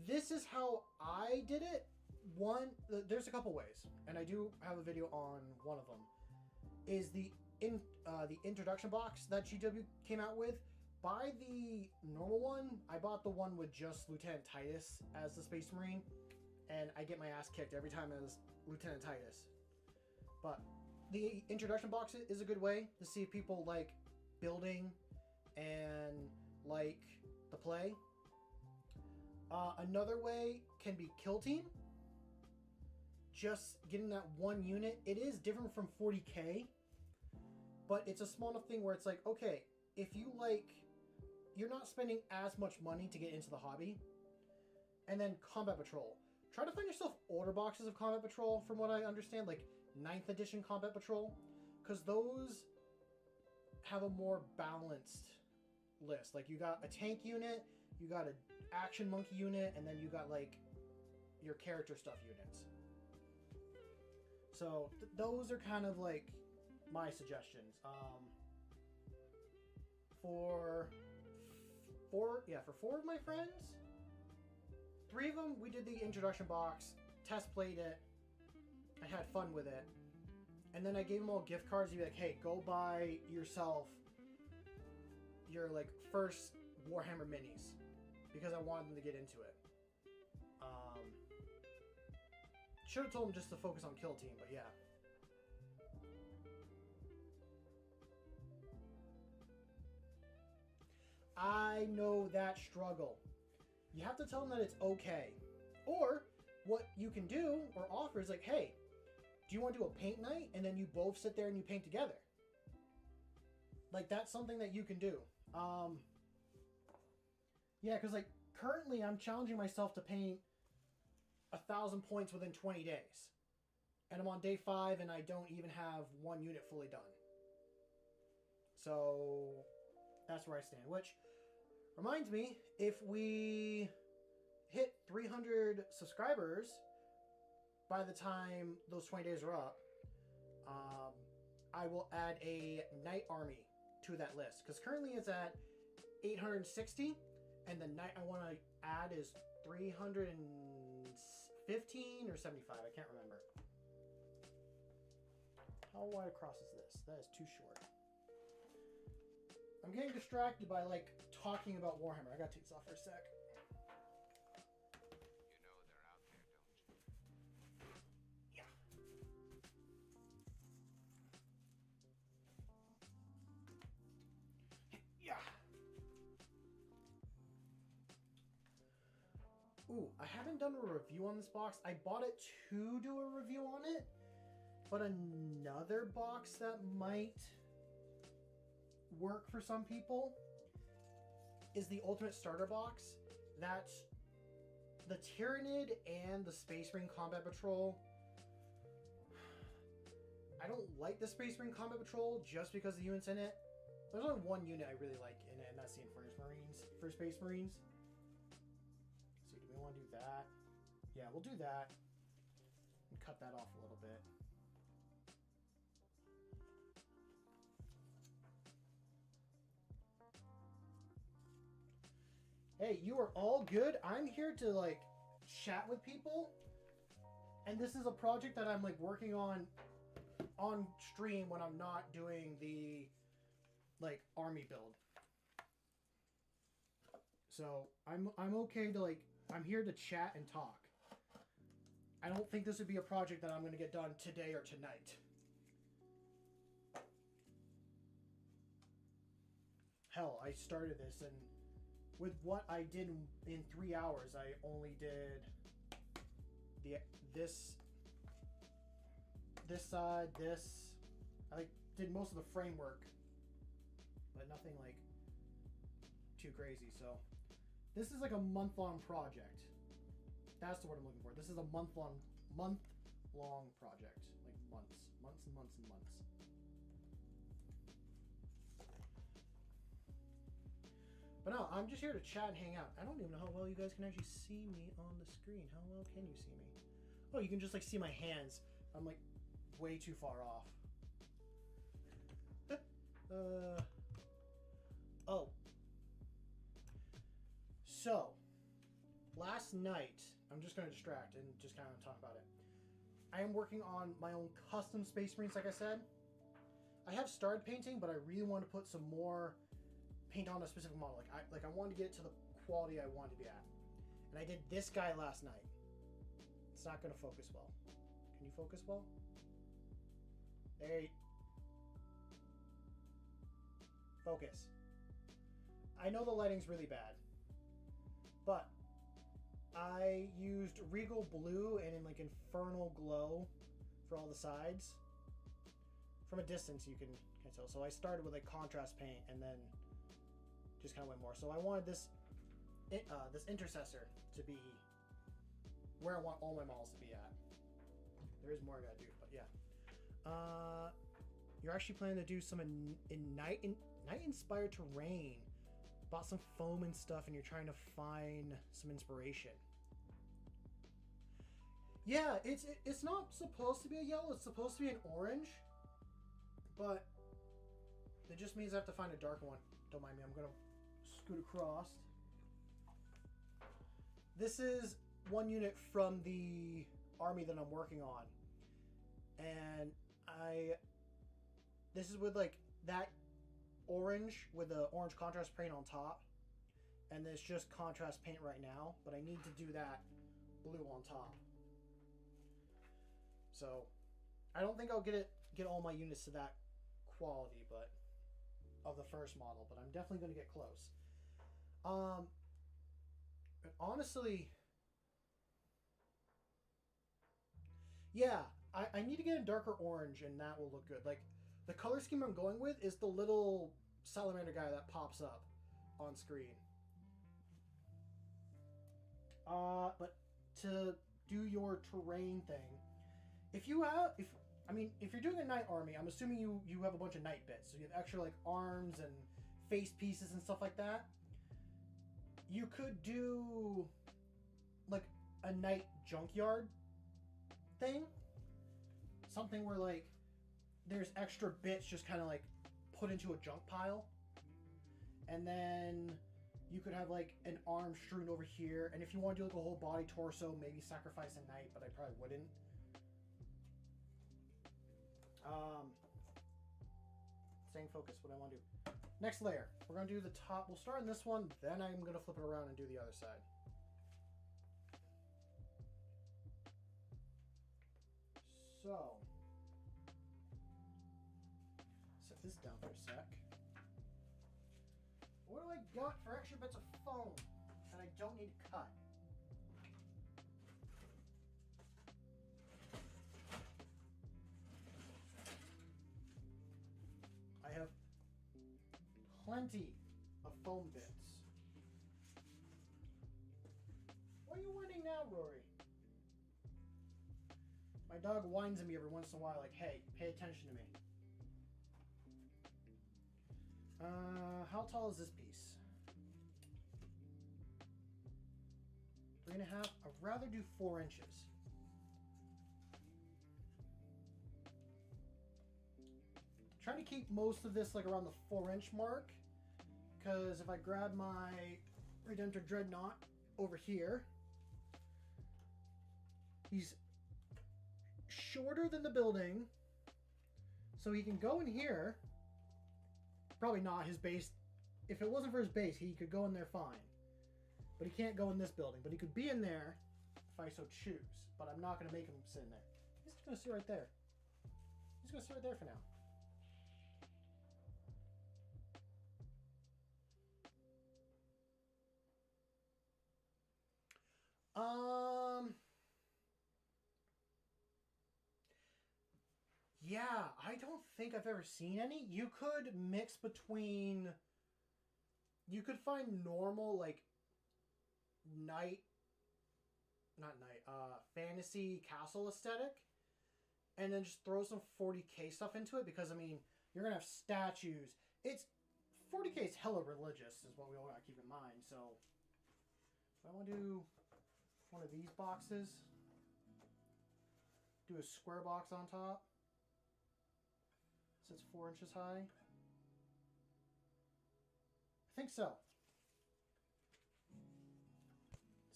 S1: This is how I did it. There's a couple ways, and I do have a video on one of them. Is the introduction box that GW came out with. Buy the normal one. I bought the one with just Lieutenant Titus as the Space Marine, and I get my ass kicked every time as Lieutenant Titus. But the introduction box is a good way to see if people like building and like the play. Another way can be Kill Team. Just getting that one unit. It is different from 40k, but it's a small enough thing where it's like, okay, if you like, you're not spending as much money to get into the hobby. And then Combat Patrol. Try to find yourself older boxes of Combat Patrol, from what I understand, like 9th edition Combat Patrol, because those have a more balanced list. Like, you got a tank unit, you got an action monkey unit, and then you got like your character stuff units. So those are kind of like my suggestions. For 4 of my friends, 3 of them, we did the introduction box, test played it, I had fun with it, and then I gave them all gift cards to be like, hey, go buy yourself your like first Warhammer minis, because I wanted them to get into it. Should have told them just to focus on Kill Team, but yeah. I know that struggle. You have to tell them that it's okay. Or what you can do or offer is like, hey, do you want to do a paint night? And then you both sit there and you paint together. Like, that's something that you can do. Yeah, because like currently I'm challenging myself to paint 1,000 points within 20 days. And I'm on day 5 and I don't even have one unit fully done. So that's where I stand. Which reminds me, if we hit 300 subscribers by the time those 20 days are up, I will add a knight army to that list. Because currently it's at 860. And the knight I want to add is 315 or 75. I can't remember. How wide across is this? That is too short. I'm getting distracted by like talking about Warhammer. I gotta take this off for a sec.
S6: You know they're out there, don't you?
S1: Yeah. Ooh, I haven't done a review on this box. I bought it to do a review on it, but another box that might work for some people is the Ultimate Starter Box. That's the Tyrannid and the Space Marine Combat Patrol. I don't like the Space Marine Combat Patrol just because of the units in it. There's only one unit I really like in it, and that's the Infernus Marines for Space Marines. So do we want to do that? Yeah, we'll do that. And cut that off a little bit. Hey, you are all good. I'm here to like chat with people. And this is a project that I'm like working on stream when I'm not doing the like army build. So I'm okay to like, I'm here to chat and talk. I don't think this would be a project that I'm going to get done today or tonight. Hell, I started this, and with what I did in 3 hours, I only did this side, this. I like did most of the framework, but nothing like too crazy. So this is like a month-long project. That's the word I'm looking for. This is a month-long project, like months and months and months. But no, I'm just here to chat and hang out. I don't even know how well you guys can actually see me on the screen. How well can you see me? Oh, you can just like see my hands. I'm like way too far off. Oh. So, last night, I'm just going to distract and just kind of talk about it. I am working on my own custom Space Marines, like I said. I have started painting, but I really want to put some more paint on a specific model. I wanted to get it to the quality I wanted to be at. And I did this guy last night. It's not going to focus well. Can you focus well? Hey. Focus. I know the lighting's really bad, but I used Regal Blue and in like Infernal Glow for all the sides. From a distance you can tell. So I started with like contrast paint and then just kind of went more. So I wanted this intercessor to be where I want all my models to be at. There is more I gotta do, but yeah. You're actually planning to do some night inspired terrain. Bought some foam and stuff, and you're trying to find some inspiration. Yeah, it's not supposed to be a yellow. It's supposed to be an orange, but it just means I have to find a darker one. Don't mind me. I'm gonna scoot across. This is one unit from the army that I'm working on, and this is with like that orange with the orange contrast paint on top, and there's just contrast paint right now, but I need to do that blue on top. So I don't think I'll get all my units to that quality, but of the first model, but I'm definitely going to get close. But honestly, yeah, I need to get a darker orange, and that will look good. Like, the color scheme I'm going with is the little salamander guy that pops up on screen. But to do your terrain thing, if you're doing a knight army, I'm assuming you have a bunch of knight bits, so you have extra like arms and face pieces and stuff like that. You could do like a knight junkyard thing, something where like there's extra bits just kind of like put into a junk pile, and then you could have like an arm strewn over here, and if you want to do like a whole body torso, maybe sacrifice a knight, but I probably wouldn't. Staying focused, what I want to do. Next layer, we're going to do the top. We'll start in this one, then I'm going to flip it around and do the other side. So, set this down for a sec. What do I got for extra bits of foam that I don't need to cut? plenty of foam bits. Why are you whining now, Rory? My dog whines at me every once in a while, like, hey, pay attention to me. How tall is this piece? 3.5. I'd rather do 4 inches. Trying to keep most of this like around the 4-inch mark, because if I grab my Redemptor Dreadnought over here, he's shorter than the building, so he can go in here. Probably not his base. If it wasn't for his base, he could go in there fine. But he can't go in this building. But he could be in there if I so choose. But I'm not going to make him sit in there. He's just going to sit right there. He's going to sit right there for now. Yeah, I don't think I've ever seen any. You could mix between... You could find normal, like, fantasy castle aesthetic, and then just throw some 40k stuff into it, because, I mean, you're going to have statues. 40k is hella religious, is what we all got to keep in mind, so... If I want to do one of these boxes, do a square box on top. It's 4 inches high. I think so.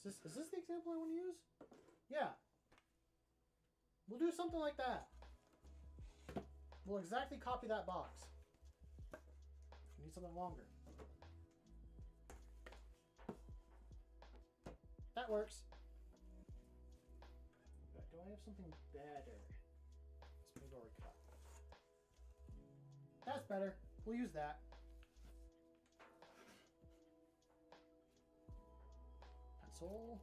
S1: Is this the example I want to use? Yeah. We'll do something like that. We'll exactly copy that box. We need something longer. That works. But do I have something better? Let's maybe already cut. That's better. We'll use that. Pencil.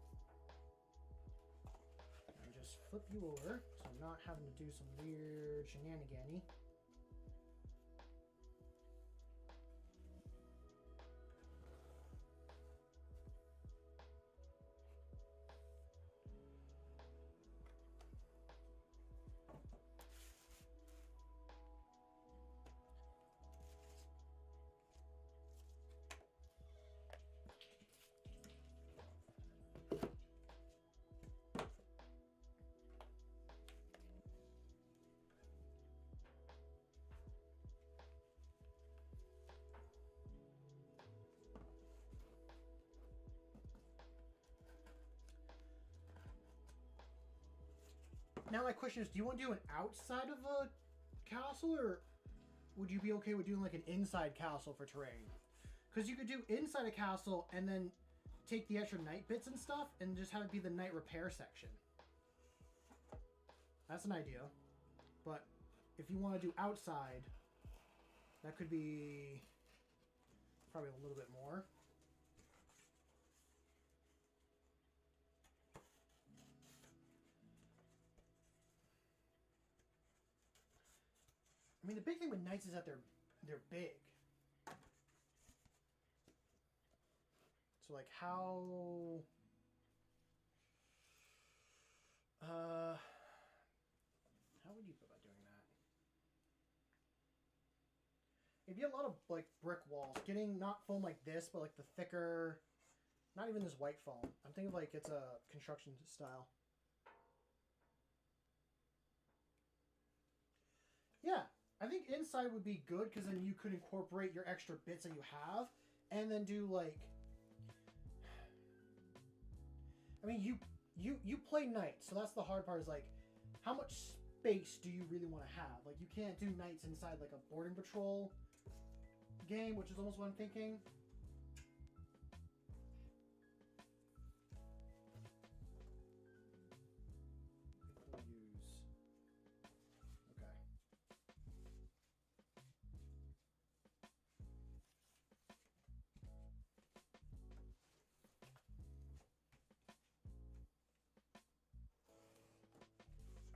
S1: And just flip you over, so I'm not having to do some weird shenanigan-y. Now my question is, do you want to do an outside of a castle, or would you be okay with doing like an inside castle for terrain? Because you could do inside a castle and then take the extra night bits and stuff and just have it be the night repair section. That's an idea. But if you want to do outside, that could be probably a little bit more. I mean, the big thing with knights is that they're big. So, like, how would you go about doing that? It'd be a lot of, like, brick walls. Getting not foam like this, but, like, the thicker, not even this white foam. I'm thinking, like, it's a construction style. Yeah. I think inside would be good, because then you could incorporate your extra bits that you have, and then do like, I mean, you play knights, so that's the hard part, is like, how much space do you really want to have? Like, you can't do knights inside like a boarding patrol game, which is almost what I'm thinking.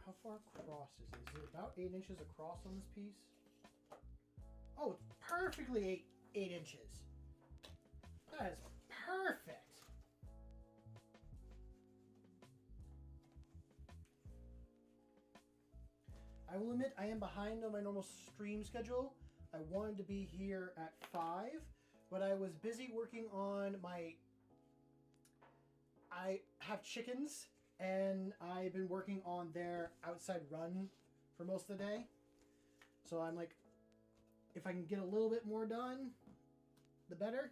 S1: How far across is it? Is it about 8 inches across on this piece? Oh, it's perfectly 8 inches. That is perfect. I will admit I am behind on my normal stream schedule. I wanted to be here at 5, but I was busy working on my... I have chickens, and I've been working on their outside run for most of the day. So I'm like, if I can get a little bit more done, the better.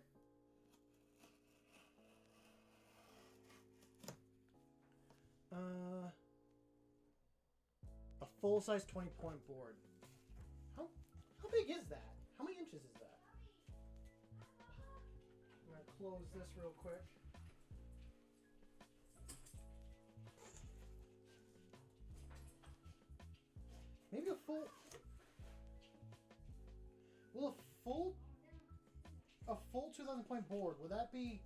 S1: A full-size 20-point board. How big is that? How many inches is that? I'm gonna close this real quick. Maybe a full. Will a full 2,000-point board, would that be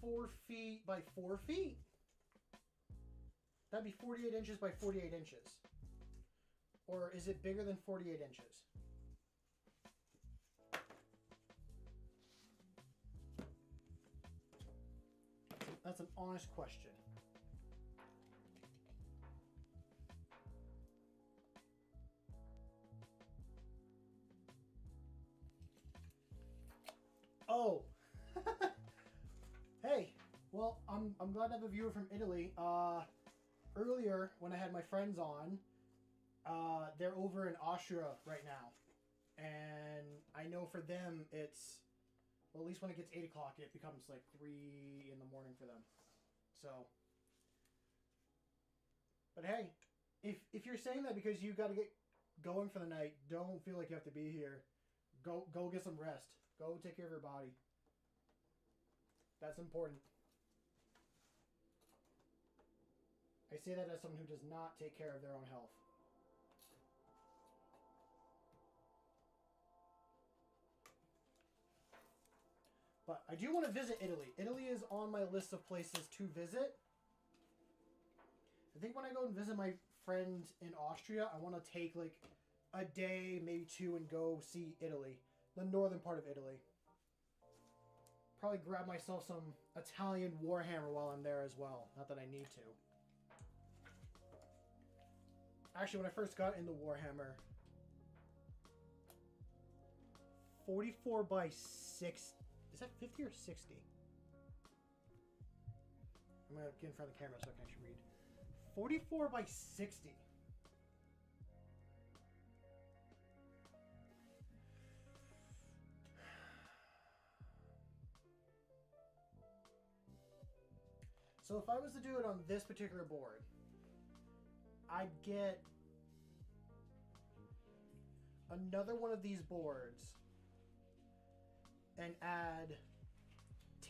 S1: 4 feet by 4 feet? That'd be 48 inches by 48 inches. Or is it bigger than 48 inches? That's an honest question. Oh. Hey, well, I'm glad to have a viewer from Italy. Earlier when I had my friends on, they're over in Austria right now, and I know for them it's, well, at least when it gets 8 o'clock, it becomes like 3 in the morning for them. So, but hey, if you're saying that because you got to get going for the night, don't feel like you have to be here. Go get some rest. Go take care of your body. That's important. I say that as someone who does not take care of their own health. But I do want to visit Italy. Italy is on my list of places to visit. I think when I go and visit my friend in Austria, I want to take like a day, maybe 2, and go see Italy. The northern part of Italy. Probably grab myself some Italian warhammer while I'm there as well. Not that I need to. Actually, when I first got into warhammer, 44 by 6. Is that 50 or 60? I'm going to get in front of the camera so I can actually read. 44 by 60. So if I was to do it on this particular board, I'd get another one of these boards and add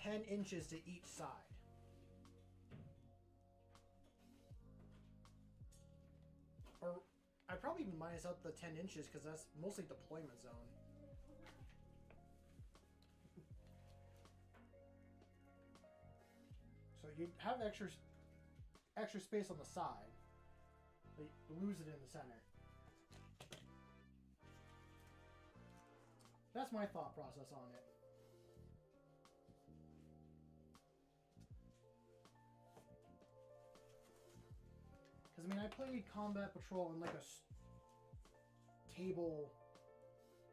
S1: 10 inches to each side. Or I'd probably even minus out the 10 inches because that's mostly deployment zone. So you have extra space on the side, but you lose it in the center. That's my thought process on it. Because, I mean, I played Combat Patrol on like a table,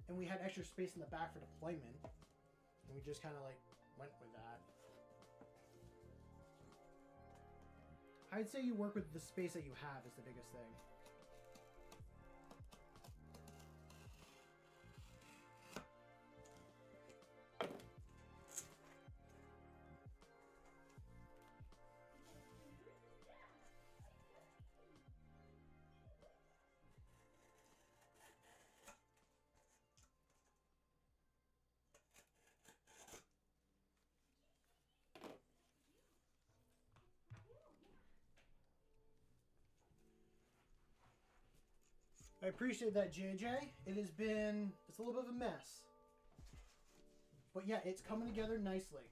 S1: and we had extra space in the back for deployment, and we just kind of like went with that. I'd say you work with the space that you have is the biggest thing. I appreciate that, JJ. It's a little bit of a mess. But yeah, it's coming together nicely.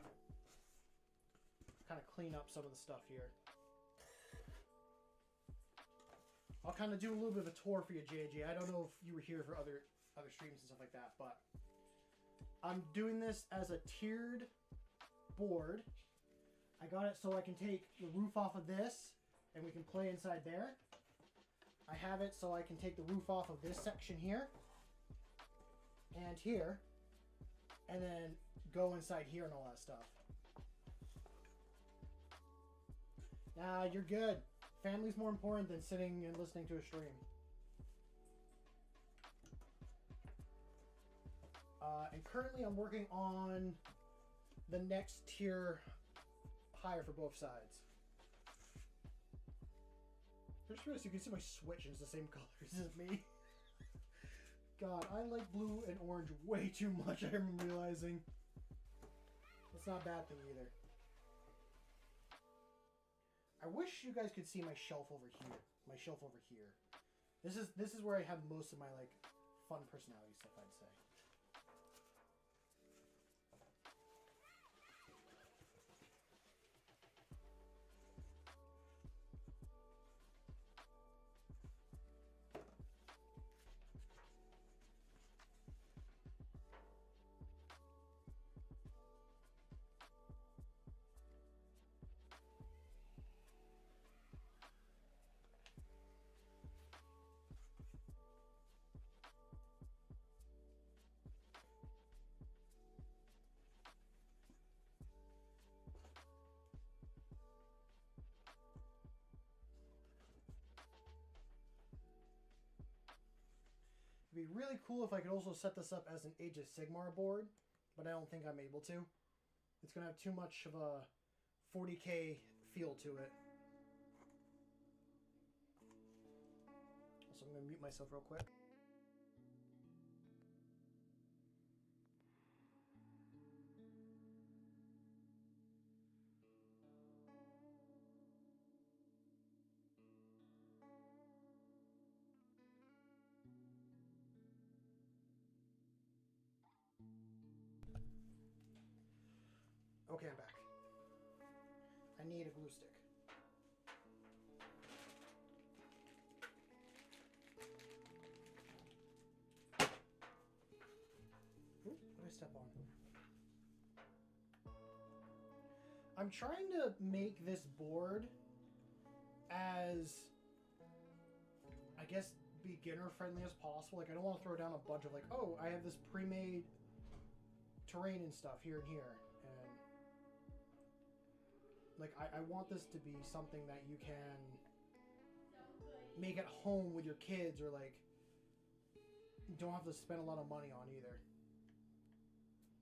S1: Kind of clean up some of the stuff here. I'll kind of do a little bit of a tour for you, JJ. I don't know if you were here for other streams and stuff like that, but I'm doing this as a tiered board. I got it so I can take the roof off of this and we can play inside there. I have it so I can take the roof off of this section here and here and then go inside here and all that stuff. Nah, you're good. Family's more important than sitting and listening to a stream. And currently I'm working on the next tier higher for both sides. I just realized you can see my Switch and it's the same colors as me. God, I like blue and orange way too much, I'm realizing. It's not a bad thing either. I wish you guys could see my shelf over here. My shelf over here. This is where I have most of my like fun personality stuff, I'd say. It'd be really cool if I could also set this up as an Age of Sigmar board, but I don't think I'm able to. It's going to have too much of a 40k feel to it. So I'm going to mute myself real quick. Okay, I'm back. I need a glue stick. Ooh, what did I step on? I'm trying to make this board as, I guess, beginner friendly as possible. Like, I don't want to throw down a bunch of like, oh, I have this pre-made terrain and stuff here and here. And like, I want this to be something that you can make at home with your kids, or like, you don't have to spend a lot of money on either.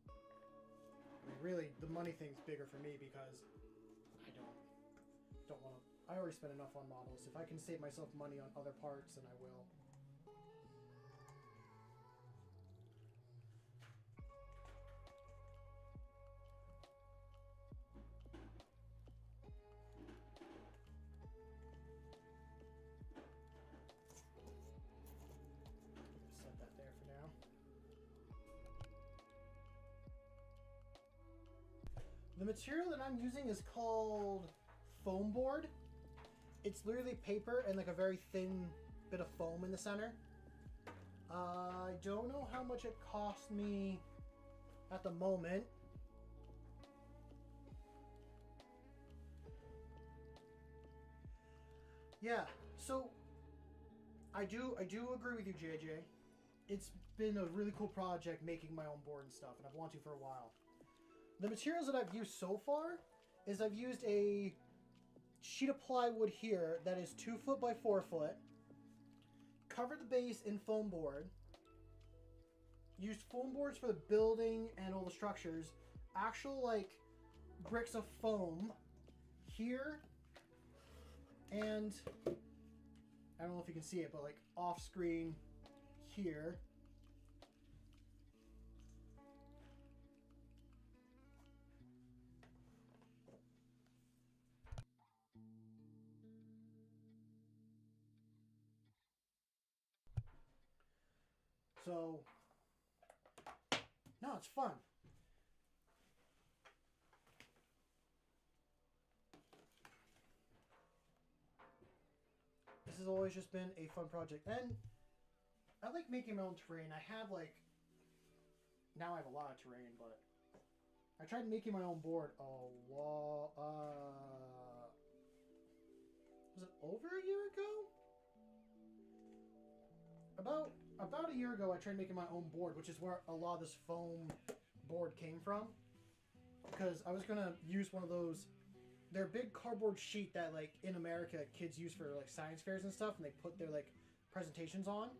S1: I mean, really, the money thing's bigger for me because I don't want to. I already spend enough on models. If I can save myself money on other parts, then I will. Set that there for now. The material that I'm using is called foam board. It's literally paper and like a very thin bit of foam in the center. I don't know how much it cost me at the moment. Yeah, so I do agree with you, JJ. It's been a really cool project making my own board and stuff, and I've wanted to for a while. The materials that I've used so far is I've used a sheet of plywood here that is 2 foot by 4 foot, covered the base in foam board, used foam boards for the building and all the structures, actual like bricks of foam here, and I don't know if you can see it, but like off screen here. So, no, it's fun. This has always just been a fun project, and I like making my own terrain. I have like now I have a lot of terrain, but I tried making my own board a was it over a year ago? About a year ago, I tried making my own board, which is where a lot of this foam board came from. Because I was gonna use one of those. They're a big cardboard sheet that, like, in America, kids use for, like, science fairs and stuff, and they put their, like, presentations on.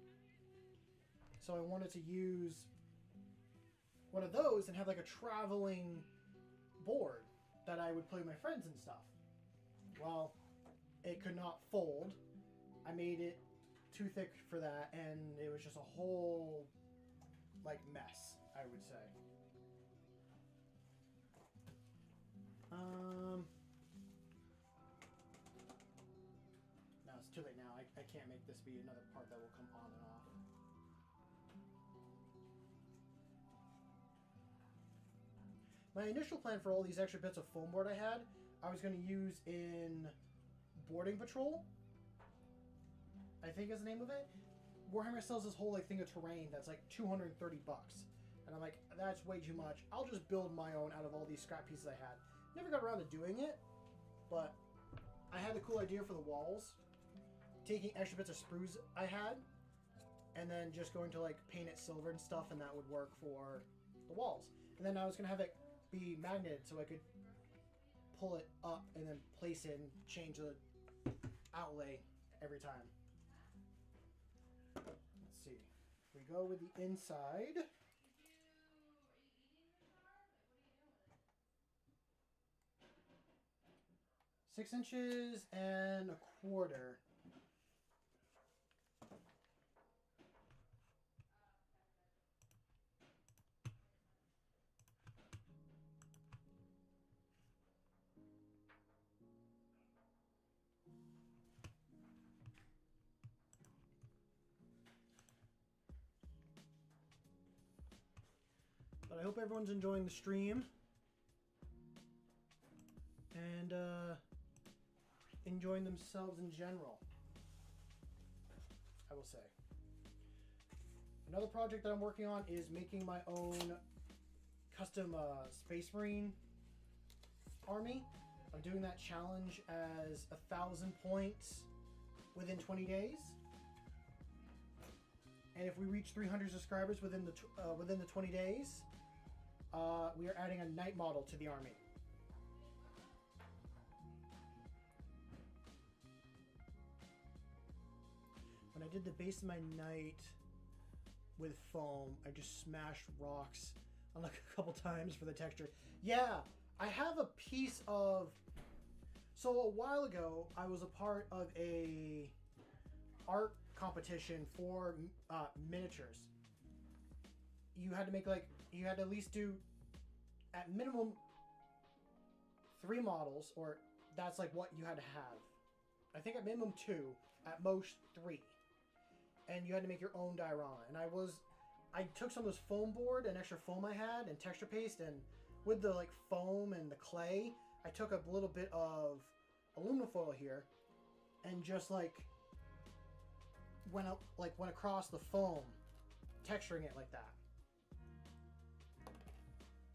S1: So I wanted to use one of those and have, like, a traveling board that I would play with my friends and stuff. Well, it could not fold. I made it too thick for that, and it was just a whole, like, mess, I would say. No, it's too late now. I can't make this be another part that will come on and off. My initial plan for all these extra bits of foam board I had, I was going to use in Boarding Patrol, I think is the name of it. Warhammer sells this whole, like, thing of terrain that's like $230. And I'm like, that's way too much. I'll just build my own out of all these scrap pieces I had. Never got around to doing it, but I had the cool idea for the walls. Taking extra bits of sprues I had, and then just going to, like, paint it silver and stuff, and that would work for the walls. And then I was going to have it be magneted so I could pull it up and then place it and change the outlay every time. Let's see. We go with the inside. Six inches and a quarter. But I hope everyone's enjoying the stream. And enjoying themselves in general, I will say. Another project that I'm working on is making my own custom Space Marine army. I'm doing that challenge as 1,000 points within 20 days. And if we reach 300 subscribers within the 20 days, we are adding a knight model to the army. When I did the base of my knight with foam, I just smashed rocks on like a couple times for the texture. Yeah, I have a piece of... So a while ago, I was a part of a art competition for miniatures. You had to make you had to at least do at minimum 3 models, or that's like what you had to have. I think at minimum 2, at most 3. And you had to make your own diorama. And I took some of this foam board and extra foam I had and texture paste, and with the like foam and the clay, I took a little bit of aluminum foil here and just like went across the foam, texturing it like that.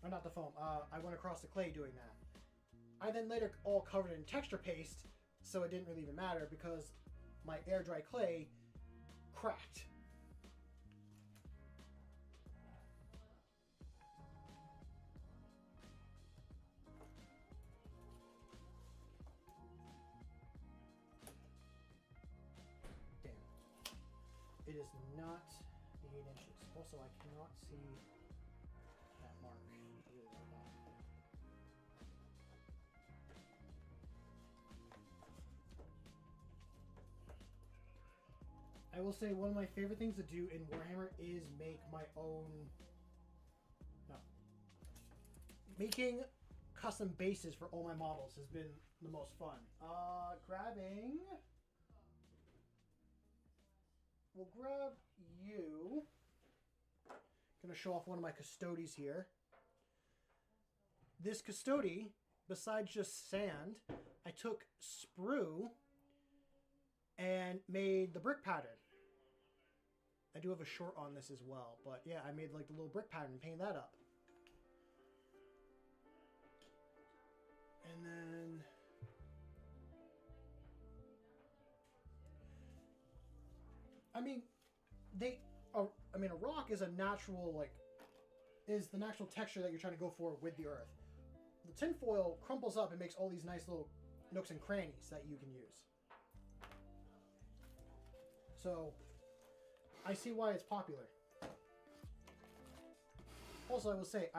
S1: Or not the foam. I went across the clay doing that. I then later all covered it in texture paste, so it didn't really even matter because my air dry clay cracked. Damn. It is not 8 inches. Also, I cannot see that mark. I really like that. I will say one of my favorite things to do in Warhammer is make my own... No. Making custom bases for all my models has been the most fun. Grabbing... We'll grab you. Gonna show off one of my custodies here. This custody, besides just sand, I took sprue and made the brick pattern. I do have a short on this as well, but yeah, I made like the little brick pattern and painted that up. And then I mean, a rock is a natural is the natural texture that you're trying to go for with the earth. The tinfoil crumples up and makes all these nice little nooks and crannies that you can use. So I see why it's popular. Also, I will say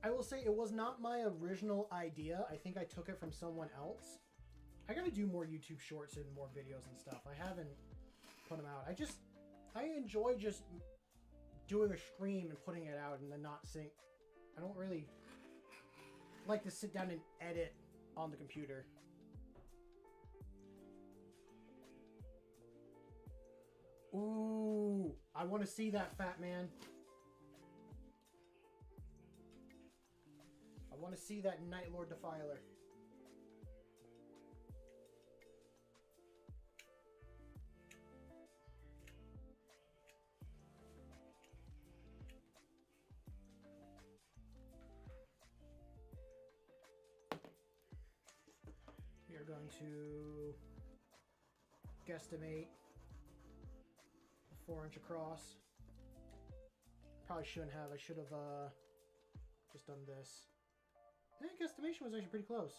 S1: I will say it was not my original idea. I think I took it from someone else. I gotta do more YouTube shorts and more videos and stuff. I haven't put them out. I enjoy just doing a stream and putting it out and then not saying. I don't really like to sit down and edit on the computer. Ooh, I want to see that, fat man. I want to see that Night Lord Defiler. We are going to guesstimate 4 inch across. Probably shouldn't have. I should have just done this. I think guesstimation was actually pretty close.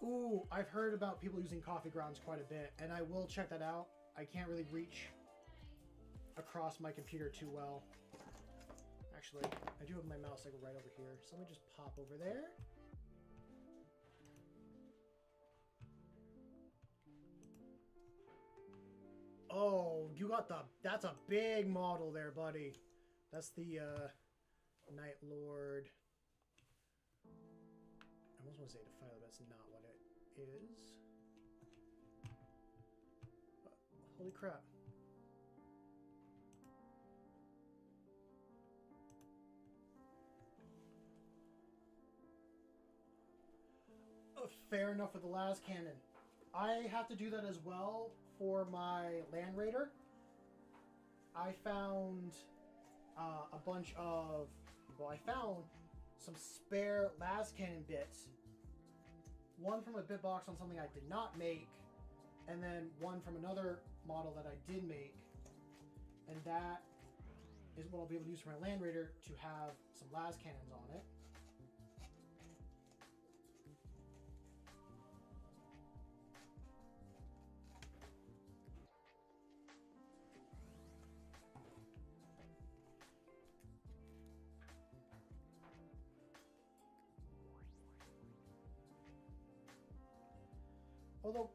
S1: Ooh, I've heard about people using coffee grounds quite a bit, and I will check that out. I can't really reach across my computer too well. Actually, I do have my mouse like right over here, so let me just pop over there. Oh, you got that's a big model there, buddy. That's the Night Lord. I almost want to say Defiler, but that's not what it is. But, holy crap. Fair enough with the las cannon. I have to do that as well for my Land Raider. I found a bunch of... Well, I found some spare las cannon bits. One from a bit box on something I did not make, and then one from another model that I did make. And that is what I'll be able to use for my Land Raider to have some las cannons on it. Although,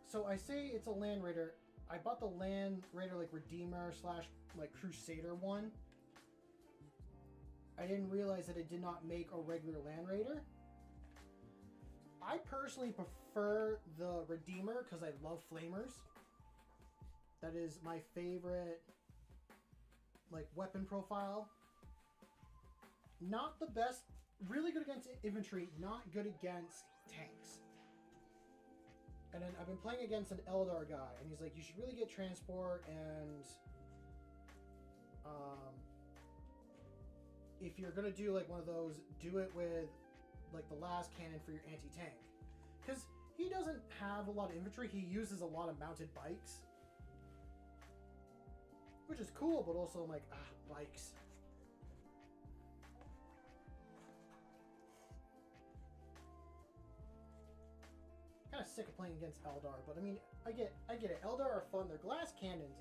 S1: so I say it's a Land Raider. I bought the Land Raider like Redeemer / like Crusader one. I didn't realize that it did not make a regular Land Raider. I personally prefer the Redeemer because I love flamers. That is my favorite like weapon profile. Not the best, really good against infantry, not good against tanks. And then I've been playing against an Eldar guy, and he's like, you should really get transport, and if you're gonna do like one of those, do it with like the las cannon for your anti-tank. Because he doesn't have a lot of infantry, he uses a lot of mounted bikes. Which is cool, but also I'm like, bikes. Kind of sick of playing against Eldar, but I mean, I get it. Eldar are fun. Their glass cannons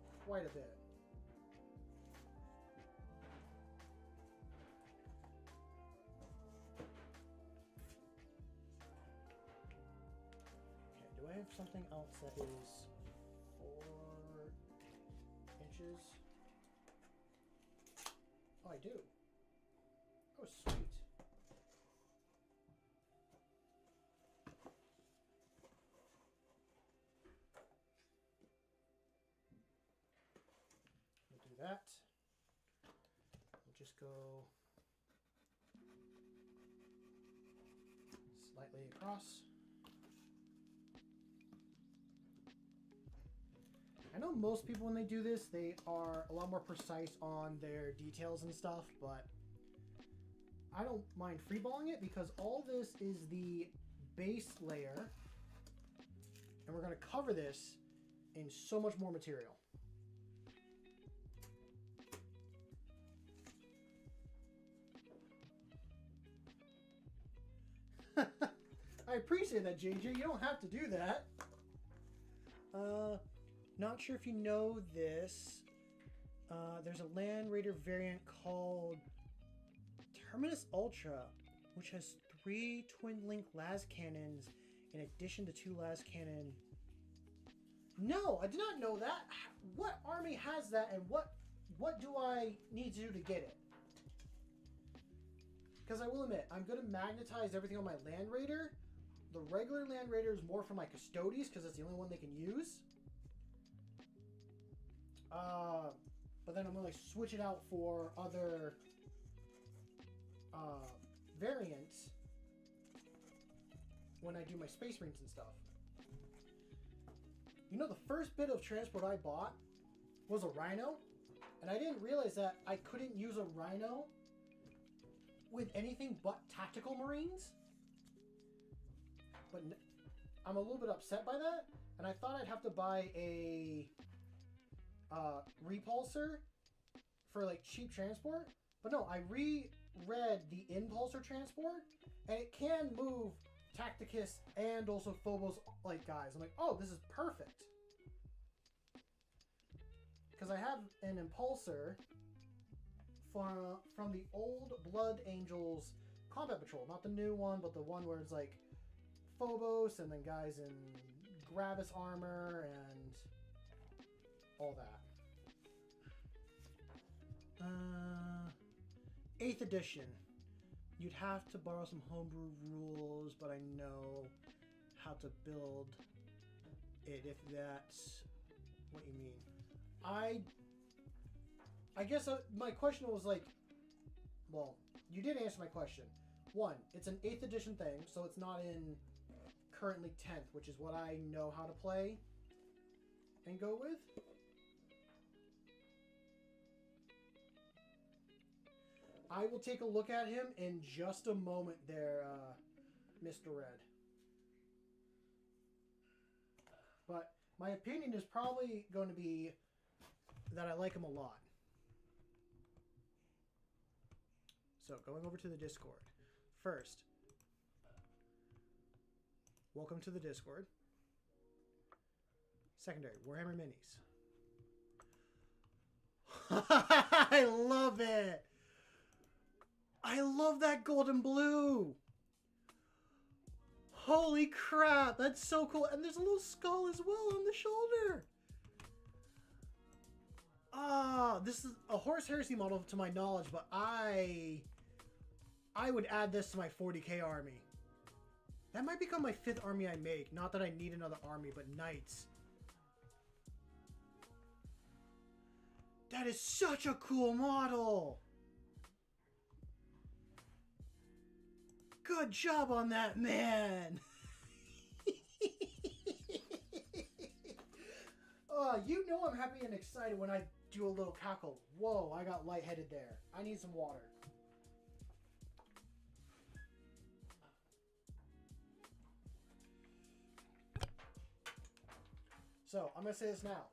S1: is quite a bit. Okay, do I have something else that is 4 inches? Oh, I do. Oh, sweet. We'll do that. We'll just go slightly across. I know most people when they do this, they are a lot more precise on their details and stuff, but I don't mind freeballing it because all this is the base layer, and we're going to cover this in so much more material. I appreciate that, JJ. You don't have to do that. Not sure if you know this. There's a Land Raider variant called Terminus Ultra, which has 3 twin-link las cannons in addition to 2 las cannon. No, I did not know that. What army has that, and what do I need to do to get it? Because I will admit, I'm going to magnetize everything on my Land Raider. The regular Land Raider is more for my Custodes, because it's the only one they can use. But then I'm going to switch it out for other variants when I do my Space Marines and stuff. You know, the first bit of transport I bought was a Rhino, and I didn't realize that I couldn't use a Rhino with anything but tactical Marines. But I'm a little bit upset by that, and I thought I'd have to buy a repulsor for like cheap transport. But no, I reread the impulsor transport, and it can move Tacticus and also Phobos like guys. I'm like, oh, this is perfect. Because I have an impulsor from the old Blood Angels Combat Patrol. Not the new one, but the one where it's like Phobos and then guys in Gravis armor and all that. 8th edition. You'd have to borrow some homebrew rules, but I know how to build it if that's what you mean. I guess my question was like, well, you did answer my question. 1, it's an 8th edition thing, so it's not in currently 10th, which is what I know how to play and go with. I will take a look at him in just a moment there, Mr. Red. But my opinion is probably going to be that I like him a lot. So, going over to the Discord. First, welcome to the Discord. Secondary, Warhammer Minis. I love it! I love that golden blue! Holy crap, that's so cool. And there's a little skull as well on the shoulder. Ah, this is a Horus Heresy model to my knowledge, but I would add this to my 40k army. That might become my 5th army I make. Not that I need another army, but knights. That is such a cool model. Good job on that, man. You know I'm happy and excited when I do a little cackle. Whoa, I got lightheaded there. I need some water. So, I'm going to say this now.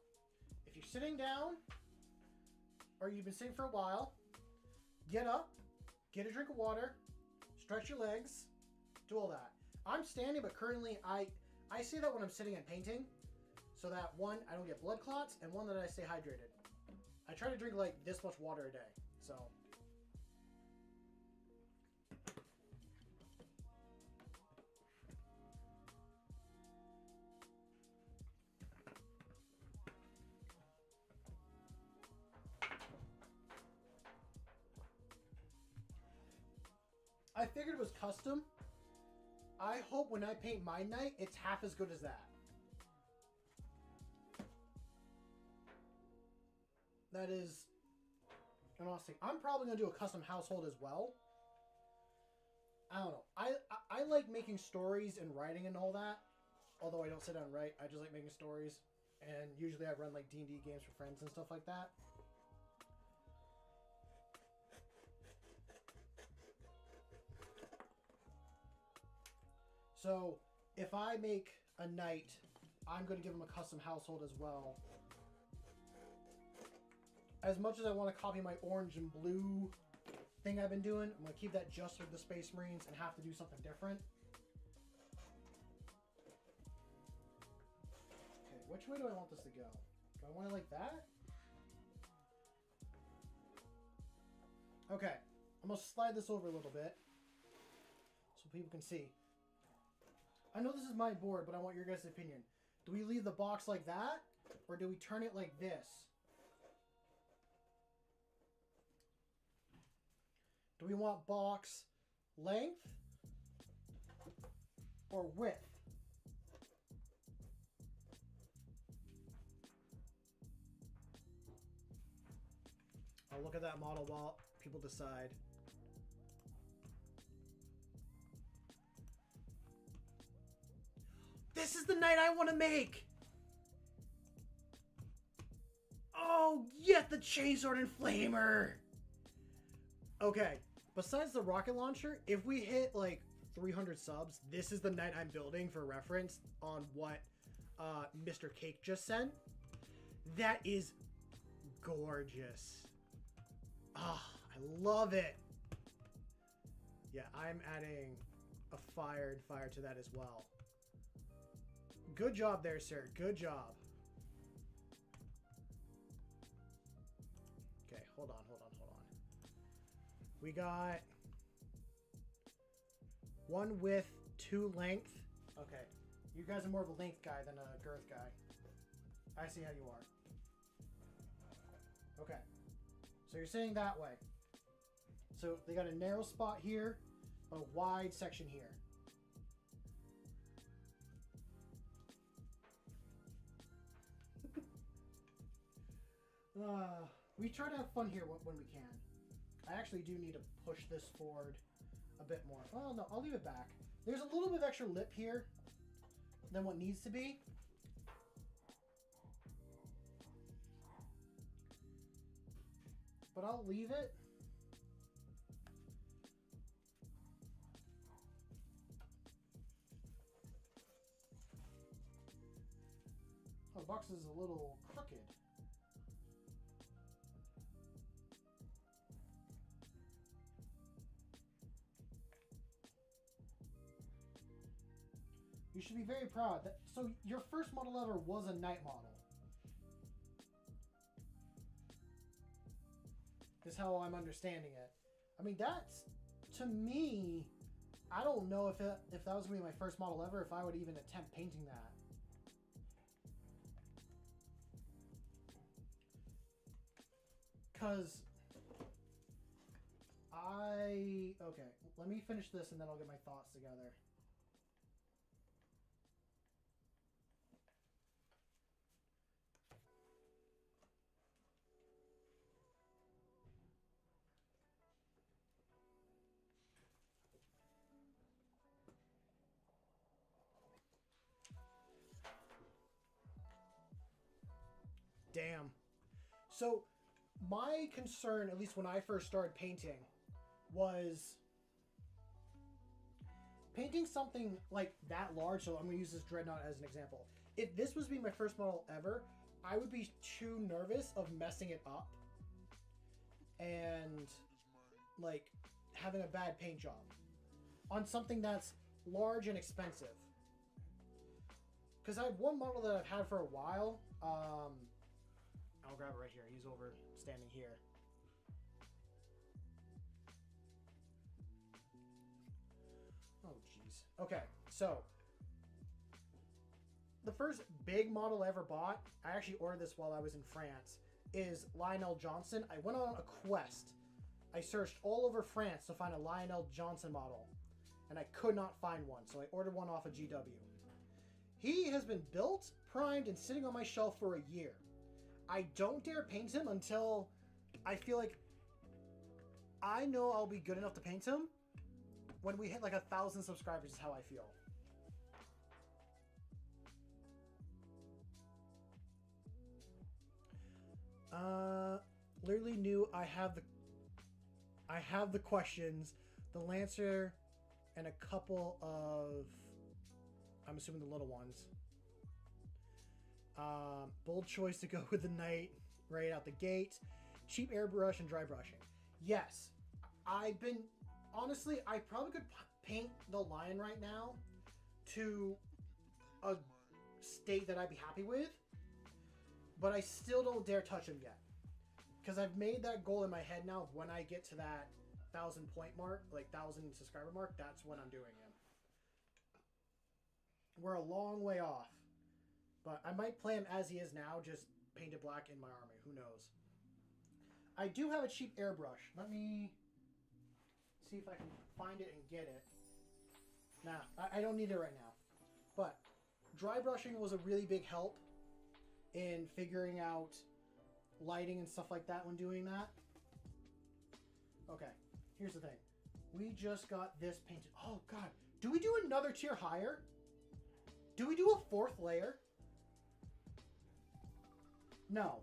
S1: If you're sitting down, or you've been sitting for a while, get up, get a drink of water, stretch your legs, do all that. I'm standing, but currently I say that when I'm sitting and painting, so that 1, I don't get blood clots, and 1, that I stay hydrated. I try to drink like this much water a day, so. I figured it was custom. I hope when I paint my knight, it's half as good as that. That is an awesome. I'm probably gonna do a custom household as well. I don't know. I like making stories and writing and all that. Although I don't sit down and write, I just like making stories. And usually I run like D&D games for friends and stuff like that. So if I make a knight, I'm going to give him a custom household as well. As much as I want to copy my orange and blue thing I've been doing, I'm going to keep that just for the Space Marines and have to do something different. Okay, which way do I want this to go? Do I want it like that? Okay, I'm going to slide this over a little bit so people can see. I know this is my board, but I want your guys' opinion. Do we leave the box like that, or do we turn it like this? Do we want box length or width? I'll look at that model while people decide. This is the knight I want to make! Oh, yeah, the chainsword and flamer! Okay, besides the rocket launcher, if we hit like 300 subs, this is the knight I'm building for reference on what Mr. Cake just sent. That is gorgeous. Ah, I love it. Yeah, I'm adding a fire to that as well. Good job there, sir. Good job. Okay, hold on. We got 1 width, 2 length. Okay, you guys are more of a length guy than a girth guy. I see how you are. Okay, so you're saying that way. So they got a narrow spot here, a wide section here. We try to have fun here when we can. I actually do need to push this forward a bit more. Well, no, I'll leave it back. There's a little bit of extra lip here than what needs to be. But I'll leave it. Oh, the box is a little crooked. You should be very proud. So your first model ever was a knight model. Is how I'm understanding it. I mean, that's, to me, I don't know if that was going to be my first model ever, if I would even attempt painting that. Because okay, let me finish this and then I'll get my thoughts together. Damn. So my concern, at least when I first started painting, was painting something like that large. So I'm going to use this Dreadnought as an example. If this was being my first model ever, I would be too nervous of messing it up and like having a bad paint job on something that's large and expensive. Because I have one model that I've had for a while. I'll grab it right here. He's over standing here. Oh, jeez. Okay, so the first big model I ever bought, I actually ordered this while I was in France, is Lionel Johnson. I went on a quest I searched all over France to find a Lionel Johnson model, and I could not find one, so I ordered one off of GW. He has been built, primed, and sitting on my shelf for a year. I don't dare paint him until I feel like I know I'll be good enough to paint him. When we hit like 1,000 subscribers is how I feel. Literally knew I have the questions, the Lancer, and a couple of, I'm assuming the little ones. Bold choice to go with the Knight right out the gate. Cheap airbrush and dry brushing. Yes, honestly, I probably could paint the Lion right now to a state that I'd be happy with, but I still don't dare touch him yet. Because I've made that goal in my head now. When I get to that 1,000 point mark, like 1,000 subscriber mark, that's when I'm doing him. We're a long way off. But I might play him as he is now, just painted black in my army. Who knows? I do have a cheap airbrush. Let me see if I can find it and get it. Nah, I don't need it right now. But dry brushing was a really big help in figuring out lighting and stuff like that when doing that. Okay, here's the thing. We just got this painted. Oh god, do we do another tier higher? Do we do a 4th layer? No.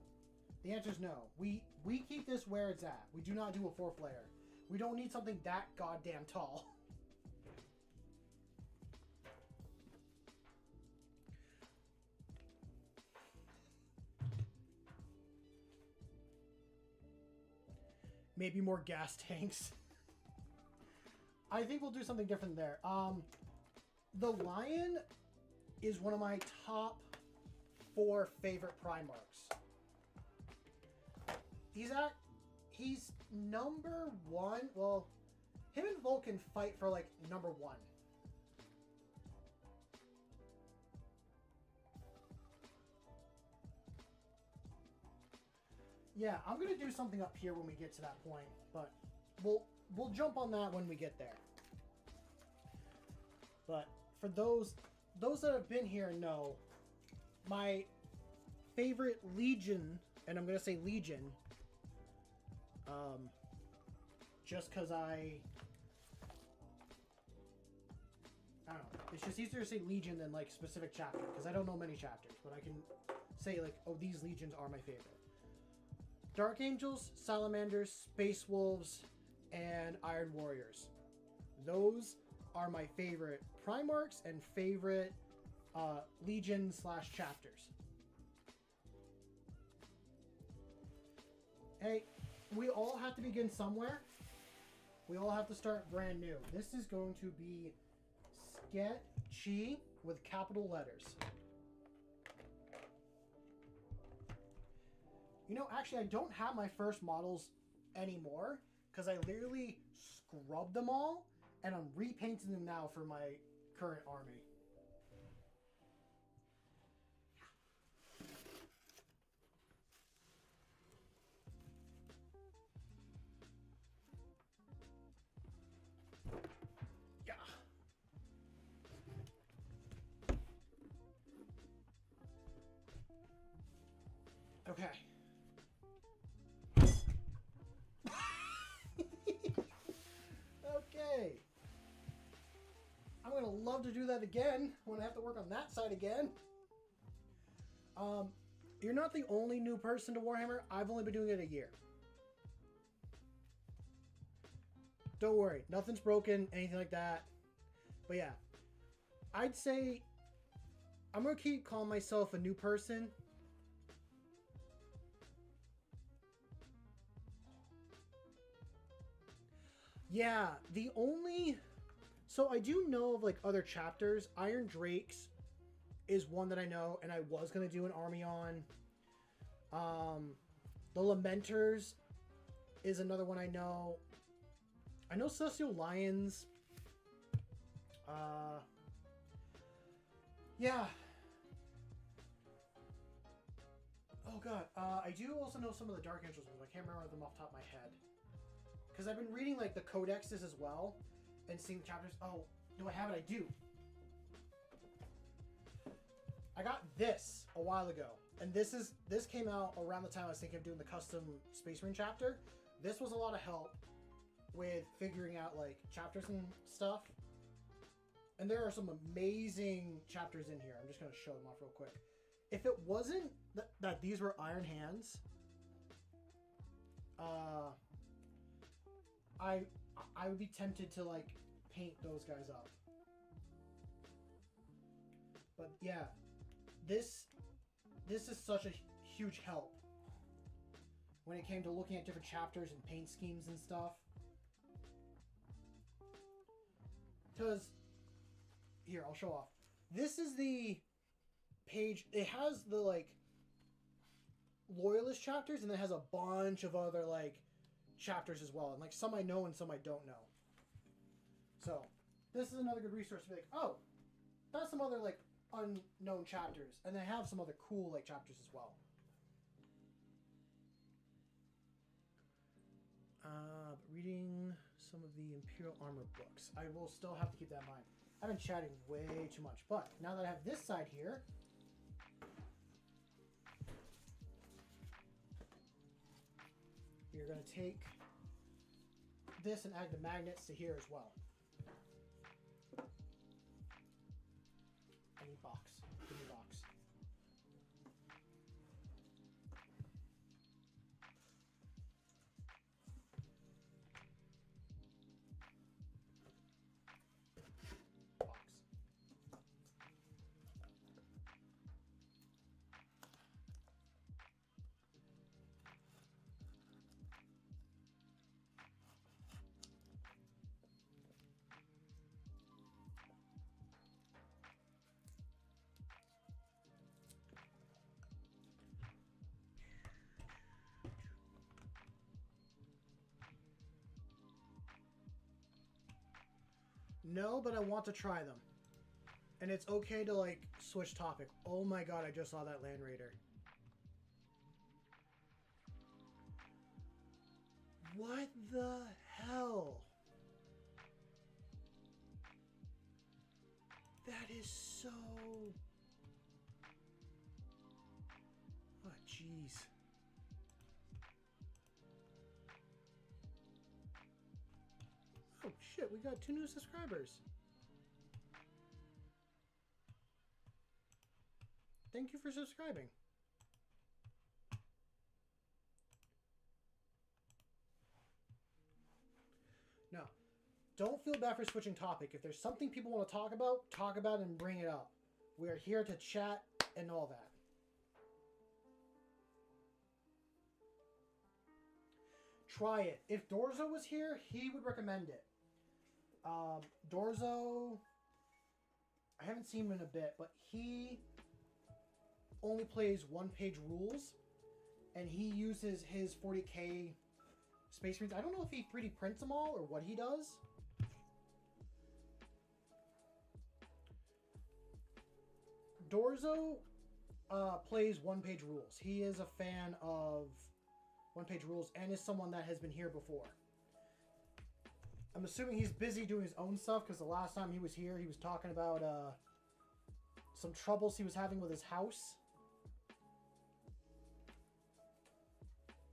S1: The answer is no. We keep this where it's at. We do not do a 4th layer. We don't need something that goddamn tall. Maybe more gas tanks. I think we'll do something different there. The Lion is one of my top 4 favorite Primarchs. He's number 1. Well, him and Vulcan fight for like number 1. Yeah, I'm gonna do something up here when we get to that point, but we'll jump on that when we get there. But for those that have been here know, my favorite Legion, and I'm gonna say Legion, just because I don't know, it's just easier to say Legion than like specific chapter, because I don't know many chapters, but I can say like, oh, these Legions are my favorite. Dark Angels, Salamanders, Space Wolves, and Iron Warriors. Those are my favorite Primarchs and favorite Legion / chapters. Hey, we all have to begin somewhere. We all have to start brand new. This is going to be sketchy with capital letters. You know, actually, I don't have my first models anymore because I literally scrubbed them all and I'm repainting them now for my current army. Yeah. Okay. Okay. I'm gonna love to do that again when I have to work on that side again. You're not the only new person to Warhammer. I've only been doing it a year. Don't worry, nothing's broken, anything like that. But yeah, I'd say I'm gonna keep calling myself a new person. Yeah, the only... So I do know of like other chapters. Iron Drakes is one that I know, and I was going to do an army on. The Lamenters is another one I know. I know Celestial Lions. Yeah. Oh god. I do also know some of the Dark Angels ones. I can't remember them off the top of my head. because I've been reading like the codexes as well, and seeing chapters. Oh, do I have it? I do. I got this a while ago, and this came out around the time I was thinking of doing the custom Space Marine chapter. This was a lot of help with figuring out like chapters and stuff. And there are some amazing chapters in here. I'm just going to show them off real quick. If it wasn't that these were Iron Hands, I would be tempted to like paint those guys up. But yeah, this is such a huge help when it came to looking at different chapters and paint schemes and stuff. Because here, I'll show off. This is the page. It has the like loyalist chapters, and then it has a bunch of other like chapters as well, and like some I know and some I don't know. So this is another good resource to be like, oh, that's some other like unknown chapters, and they have some other cool like chapters as well. But reading some of the Imperial Armor books, I will still have to keep that in mind. I've been chatting way too much, but now that I have this side here, you're going to take this and add the magnets to here as well. I need box. Give me box. No, but I want to try them. And it's okay to, like, switch topic. Oh my god, I just saw that Land Raider. What the hell? That is so... Oh, jeez. Oh shit, we got 2 new subscribers. Thank you for subscribing. No, don't feel bad for switching topic. If there's something people want to talk about it and bring it up. We are here to chat and all that. Try it. If Dorzo was here, he would recommend it. Dorzo, I haven't seen him in a bit, but he only plays one-page rules, and he uses his 40k Space Marines. I don't know if he 3D prints them all or what he does. Dorzo plays one-page rules. He is a fan of one-page rules and is someone that has been here before. I'm assuming he's busy doing his own stuff because the last time he was here, he was talking about some troubles he was having with his house.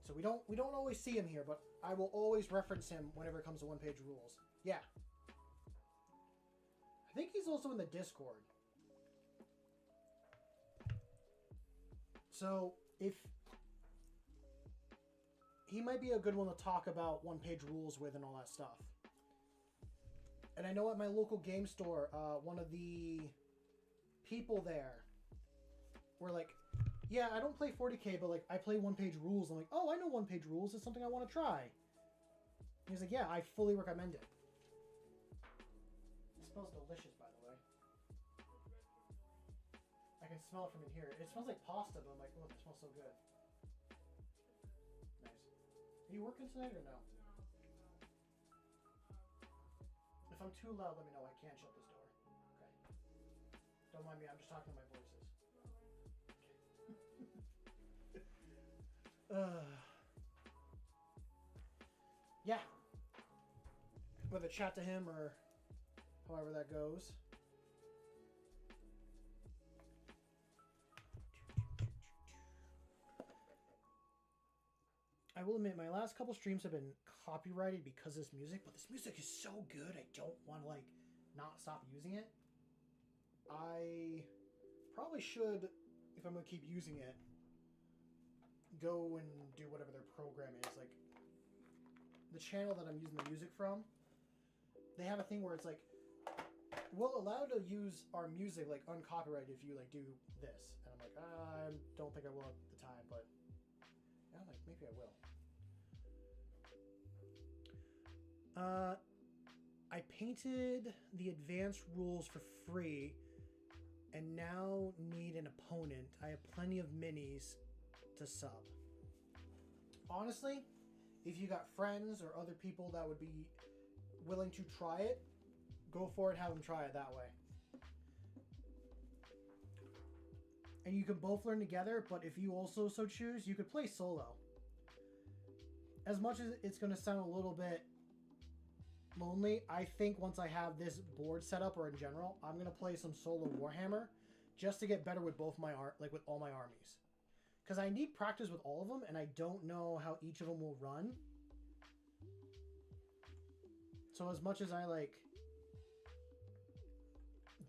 S1: So we don't always see him here, but I will always reference him whenever it comes to one-page rules. Yeah. I think he's also in the Discord. So if he might be a good one to talk about one-page rules with and all that stuff. And I know at my local game store, one of the people there were like, yeah, I don't play 40k, but like I play one-page rules. I'm like, oh, I know one-page rules. It's something I want to try. And he's like, yeah, I fully recommend it. It smells delicious, by the way. I can smell it from in here. It smells like pasta, but I'm like, oh, it smells so good. Nice. Are you working tonight or no? If I'm too loud, let me know. I can't shut this door. Okay. Don't mind me. I'm just talking to my voices. Okay. Yeah. whether chat to him or however that goes. I will admit, my last couple streams have been copyrighted because of this music, but this music is so good, I don't want to, like, not stop using it. I probably should, if I'm going to keep using it, go and do whatever their program is. Like, the channel that I'm using the music from, they have a thing where it's like, we'll allow to use our music, like, uncopyrighted if you, like, do this. And I'm like, I don't think I will at the time, but yeah, I'm like, maybe I will. I painted the advanced rules for free and now need an opponent. I have plenty of minis to sub. Honestly, if you got friends or other people that would be willing to try it, go for it, have them try it that way. And you can both learn together, but if you also so choose, you could play solo. As much as it's going to sound a little bit lonely, I think once I have this board set up, or in general, I'm going to play some solo Warhammer just to get better with both my with all my armies. Because I need practice with all of them, and I don't know how each of them will run. So as much as I, like,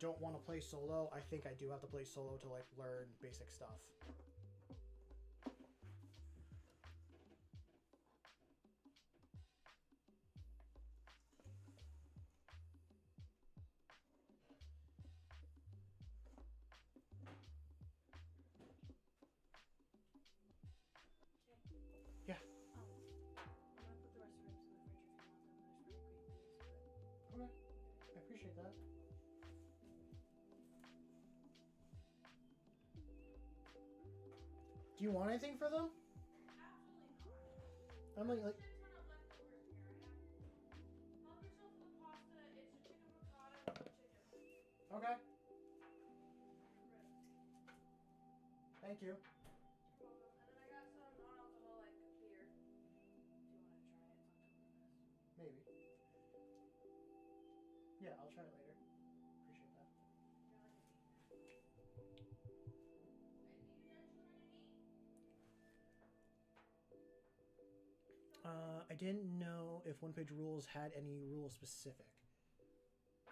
S1: don't want to play solo, I think I do have to play solo to, like, learn basic stuff. I appreciate that. Do you want anything for them? I'm like okay. Thank you. Maybe. Yeah, I'll try it later. Appreciate that. I didn't know if one-page rules had any rule specific.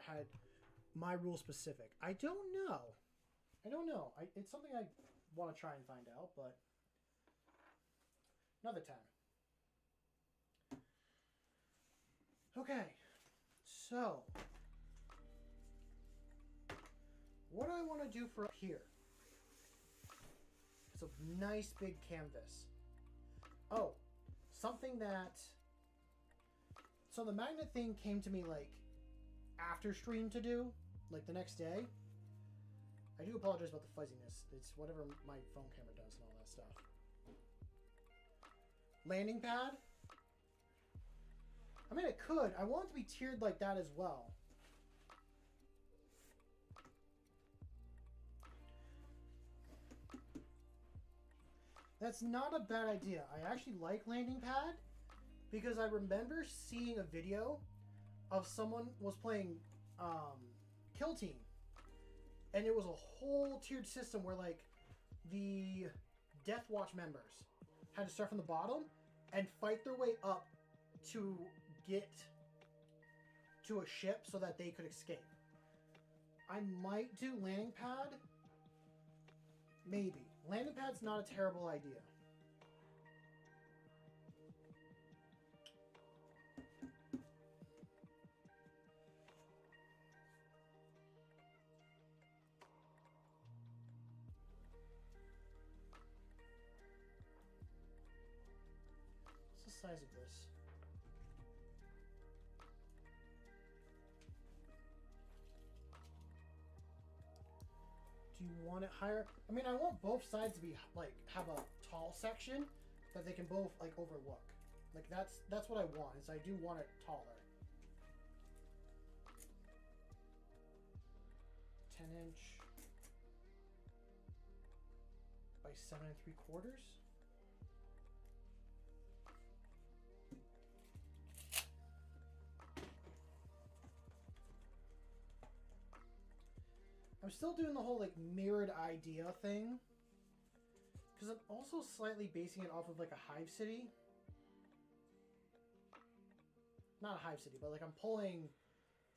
S1: Had my rule specific. I don't know. It's something I want to try and find out, but another time. Okay, so what I want to do for up here is a nice big canvas. Oh, something that... So the magnet thing came to me, like, after stream to do, like the next day. I do apologize about the fuzziness. It's whatever my phone camera does and all that stuff. Landing pad. I mean, it could. I want it to be tiered like that as well. That's not a bad idea. I actually like landing pad because I remember seeing a video of someone was playing Kill Team, and it was a whole tiered system where, like, the Death Watch members had to start from the bottom and fight their way up to get to a ship so that they could escape. I might do landing pad. Maybe. Landing pad's not a terrible idea. What's the size of this? Do you want it higher? I mean, I want both sides to be, like, have a tall section that they can both, like, overlook. Like, that's what I want, is I do want it taller. 10-inch by 7 3/4. I'm still doing the whole like mirrored idea thing. Because I'm also slightly basing it off of like a hive city. Not a hive city, but like I'm pulling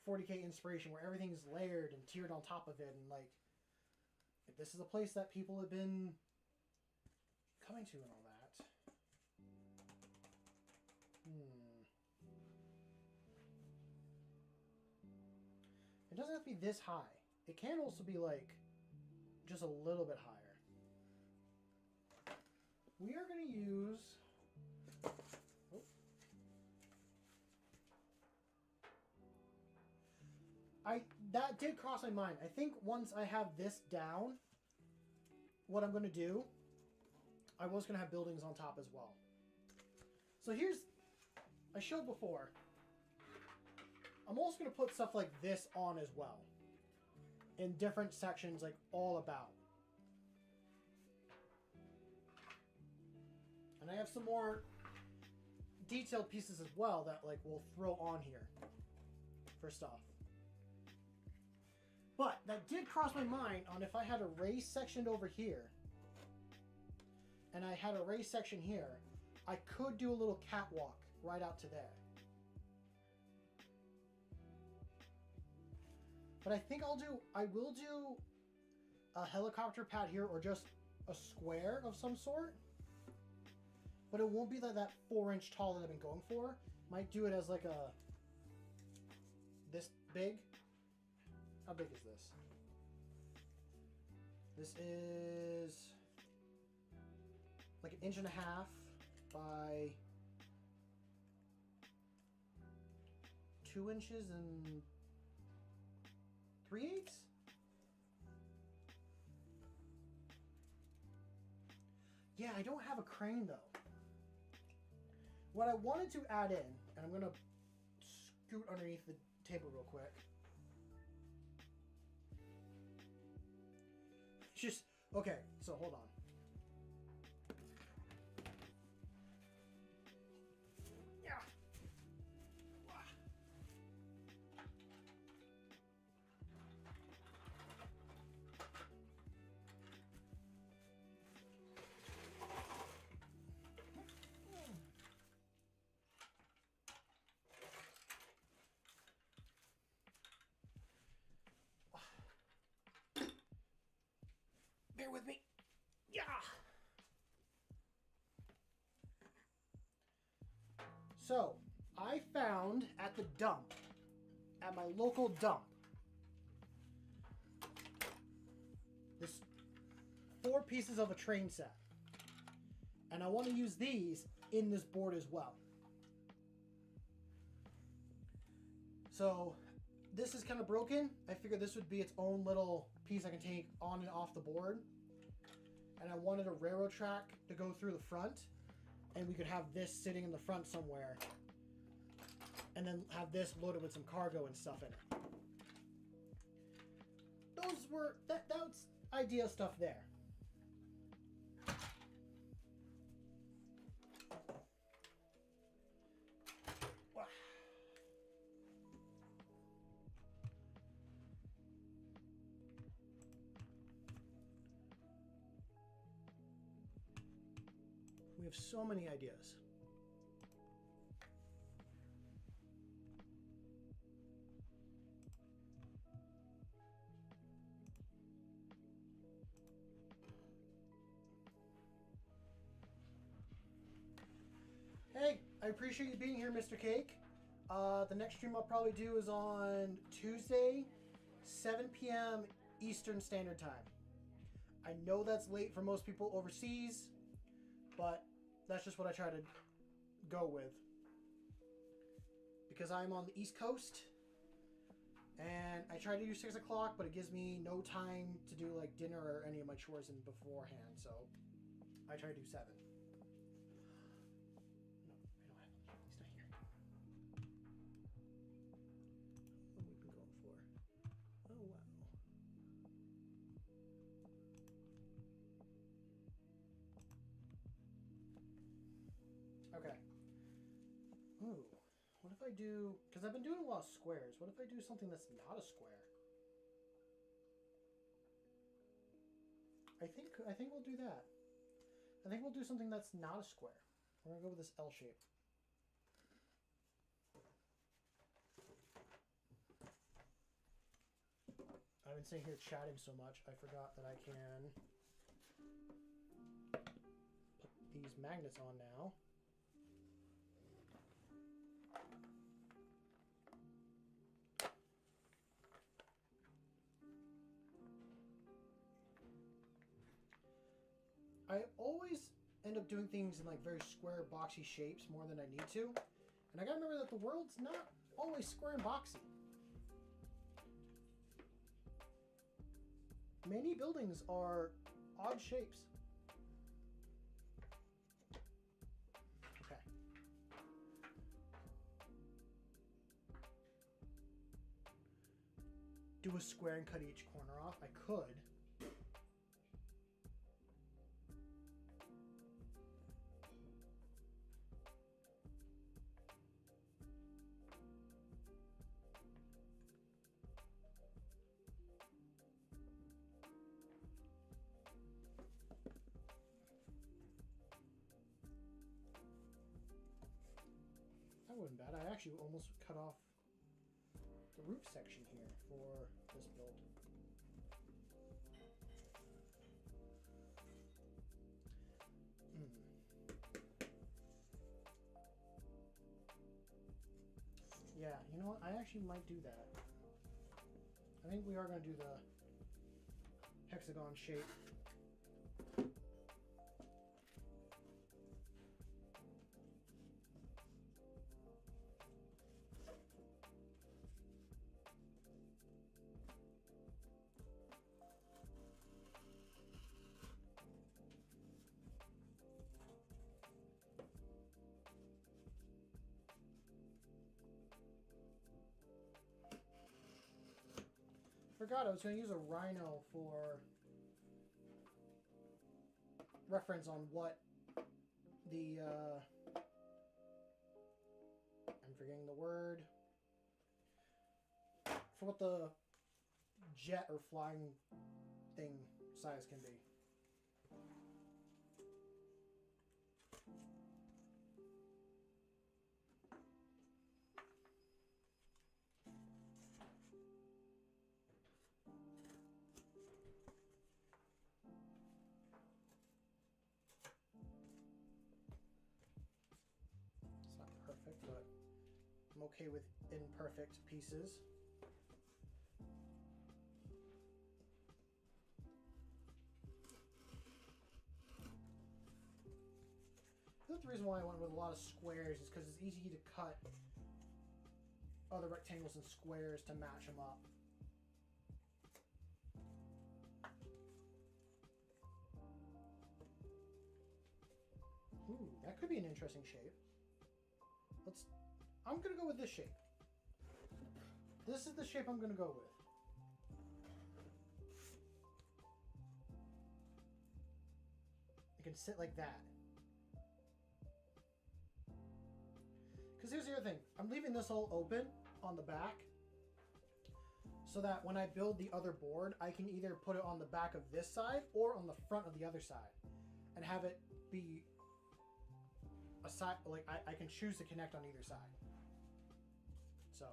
S1: 40k inspiration where everything's layered and tiered on top of it, and like this is a place that people have been coming to and all that. It doesn't have to be this high. It can also be like just a little bit higher. We are going to use... Oh. That did cross my mind. I think once I have this down, what I'm going to do, I was going to have buildings on top as well. So here's... I showed before. I'm also going to put stuff like this on as well. In different sections, like all about. And I have some more detailed pieces as well that like we'll throw on here for stuff. But that did cross my mind on if I had a raised section over here and I had a raised section here, I could do a little catwalk right out to there. But I think I will do a helicopter pad here or just a square of some sort. But it won't be like that 4-inch tall that I've been going for. Might do it as like a, this big. How big is this? This is like 1.5 inches by 2 inches and 3/8. Yeah, I don't have a crane though. What I wanted to add in, and I'm gonna scoot underneath the table real quick. Just, okay, so hold on. Yeah. Bear with me. Yeah. So, I found at the dump, at my local dump, this 4 pieces of a train set. And I want to use these in this board as well. So, this is kind of broken. I figured this would be its own little piece I can take on and off the board. And I wanted a railroad track to go through the front. And we could have this sitting in the front somewhere. And then have this loaded with some cargo and stuff in it. Those were, that's idea stuff there. We have so many ideas. Hey, I appreciate you being here, Mr. Cake. The next stream I'll probably do is on Tuesday, 7 p.m. Eastern Standard Time. I know that's late for most people overseas, but that's just what I try to go with. Because I'm on the East Coast, and I try to do 6 o'clock, but it gives me no time to do like dinner or any of my chores in beforehand, so I try to do 7. Okay. Ooh, what if I do, because I've been doing a lot of squares. What if I do something that's not a square? I think we'll do that. I think we'll do something that's not a square. We're gonna go with this L shape. I've been sitting here chatting so much, I forgot that I can put these magnets on now. I always end up doing things in like very square, boxy shapes more than I need to. And I gotta remember that the world's not always square and boxy. Many buildings are odd shapes. Okay. Do a square and cut each corner off? I could. That wasn't bad. I actually almost cut off the roof section here for this build. Yeah, you know what? I actually might do that. I think we are going to do the hexagon shape. Forgot I was going to use a rhino for reference on what the I'm forgetting the word for what the jet or flying thing size can be. But I'm okay with imperfect pieces. I think the reason why I went with a lot of squares is because it's easy to cut other rectangles and squares to match them up. Ooh, that could be an interesting shape. I'm gonna go with this shape. This is the shape I'm gonna go with. It can sit like that. Because here's the other thing. I'm leaving this all open on the back so that when I build the other board, I can either put it on the back of this side or on the front of the other side and have it be a side, like I can choose to connect on either side. So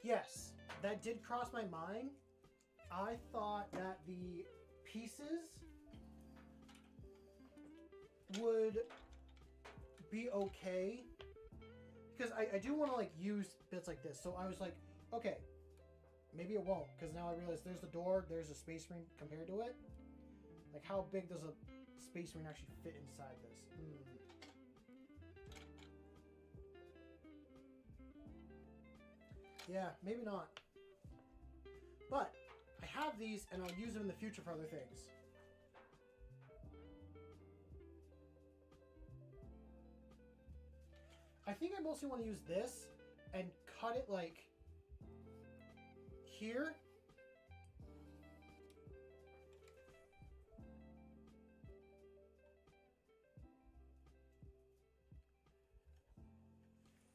S1: yes, that did cross my mind. I thought that the pieces would be okay because I do want to like use bits like this. So I was like, okay, maybe it won't, because now I realize there's the door, there's a space marine compared to it. Like, how big does a space marine actually fit inside this? Yeah, maybe not. But I have these, and I'll use them in the future for other things. I think I mostly want to use this and cut it like here.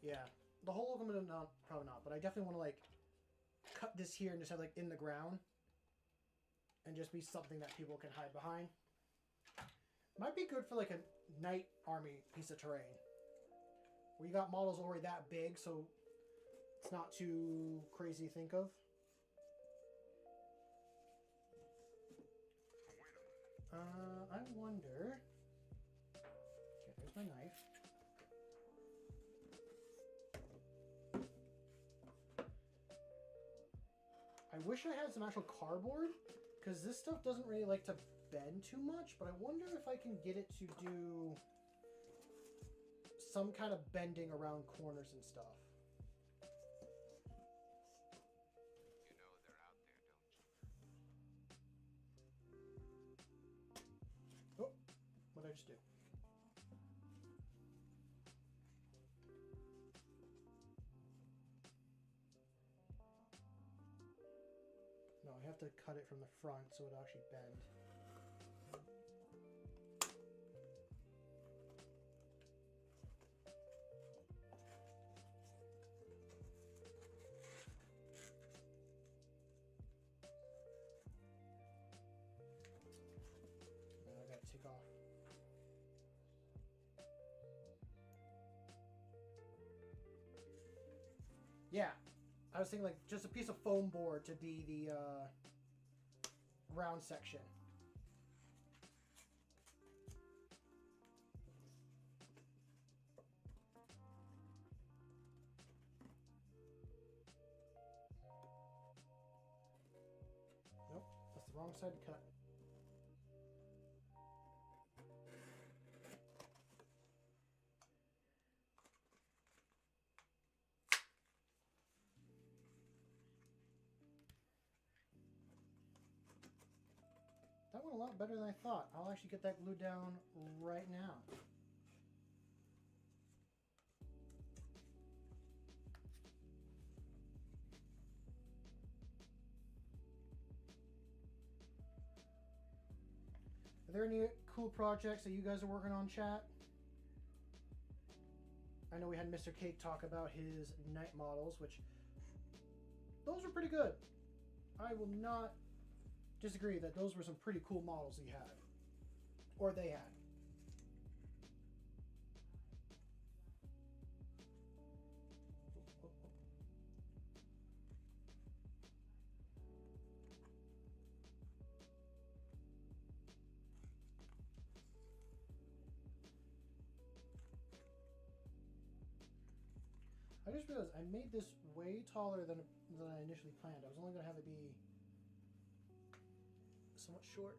S1: Yeah, the whole aluminum, not probably not, but I definitely want to like cut this here and just have like in the ground and just be something that people can hide behind. Might be good for like a knight army piece of terrain. We got models already that big, so it's not too crazy to think of. I wonder. Okay, there's my knife. I wish I had some actual cardboard, because this stuff doesn't really like to bend too much, but I wonder if I can get it to do some kind of bending around corners and stuff.
S6: You know they're out there, don't you?
S1: Oh, what did I just do? No, I have to cut it from the front so it'll actually bend. Now I gotta take off. Yeah, I was thinking like just a piece of foam board to be the round section. Nope, that's the wrong side to cut. That went a lot better than I thought. I'll actually get that glued down right now. Are there any cool projects that you guys are working on, chat? I know we had Mr. Cake talk about his knight models, which those were pretty good. I will not disagree that those were some pretty cool models he had, or they had. I just realized I made this way taller than I initially planned. I was only going to have it be somewhat short.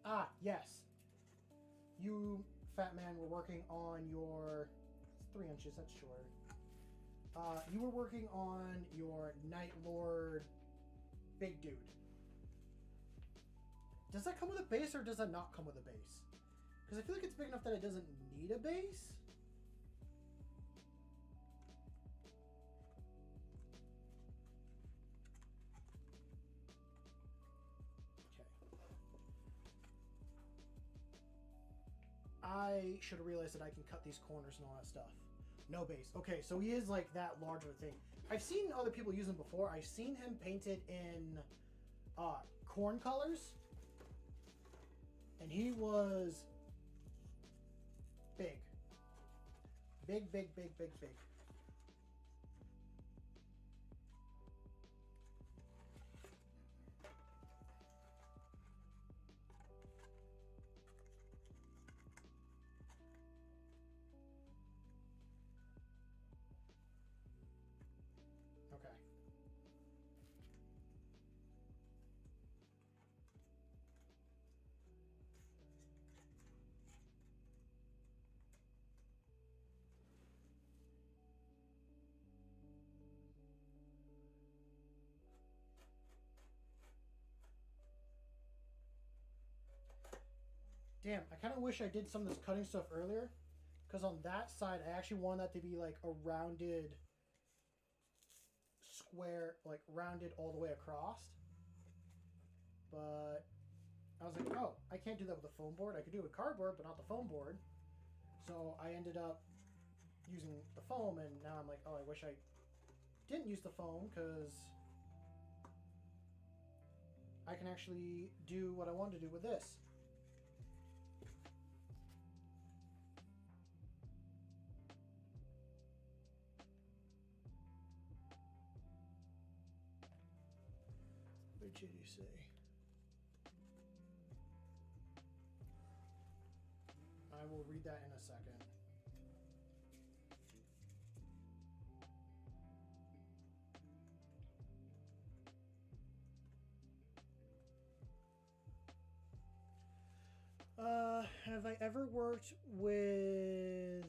S1: Ah, yes. You, fat man, were working on your... It's 3 inches, that's shorter. You were working on your Night Lord big dude. Does that come with a base or does that not come with a base? Because I feel like it's big enough that it doesn't need a base. I should have realized that I can cut these corners and all that stuff. No base. Okay, so he is like that larger thing. I've seen other people use him before. I've seen him painted in corn colors. And he was big. Big, big, big, big, big. Okay. Damn, I kind of wish I did some of this cutting stuff earlier. Because on that side, I actually want that to be like a rounded square, like rounded all the way across. But I was like, oh, I can't do that with a foam board. I could do it with cardboard, but not the foam board. So I ended up using the foam, and now I'm like, oh, I wish I didn't use the foam, because I can actually do what I wanted to do with this. What did you say? I will read that in a second. Have I ever worked with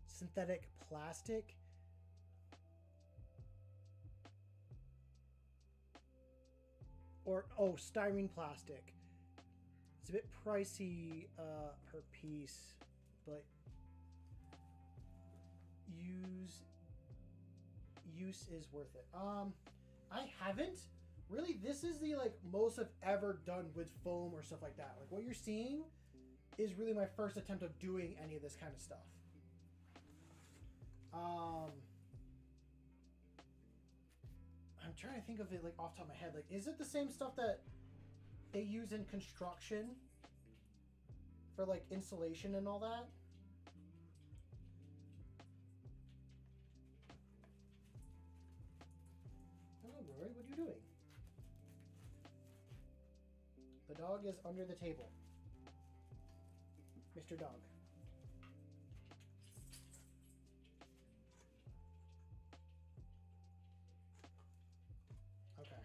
S1: synthetic plastic? Or, oh, styrene plastic. It's a bit pricey per piece, but use is worth it. I haven't. Really, this is the like most I've ever done with foam or stuff like that. Like what you're seeing is really my first attempt of doing any of this kind of stuff. I'm trying to think of it like off the top of my head. Like, is it the same stuff that they use in construction for like insulation and all that? Hello, Rory. What are you doing? The dog is under the table. Mr. Dog. Okay.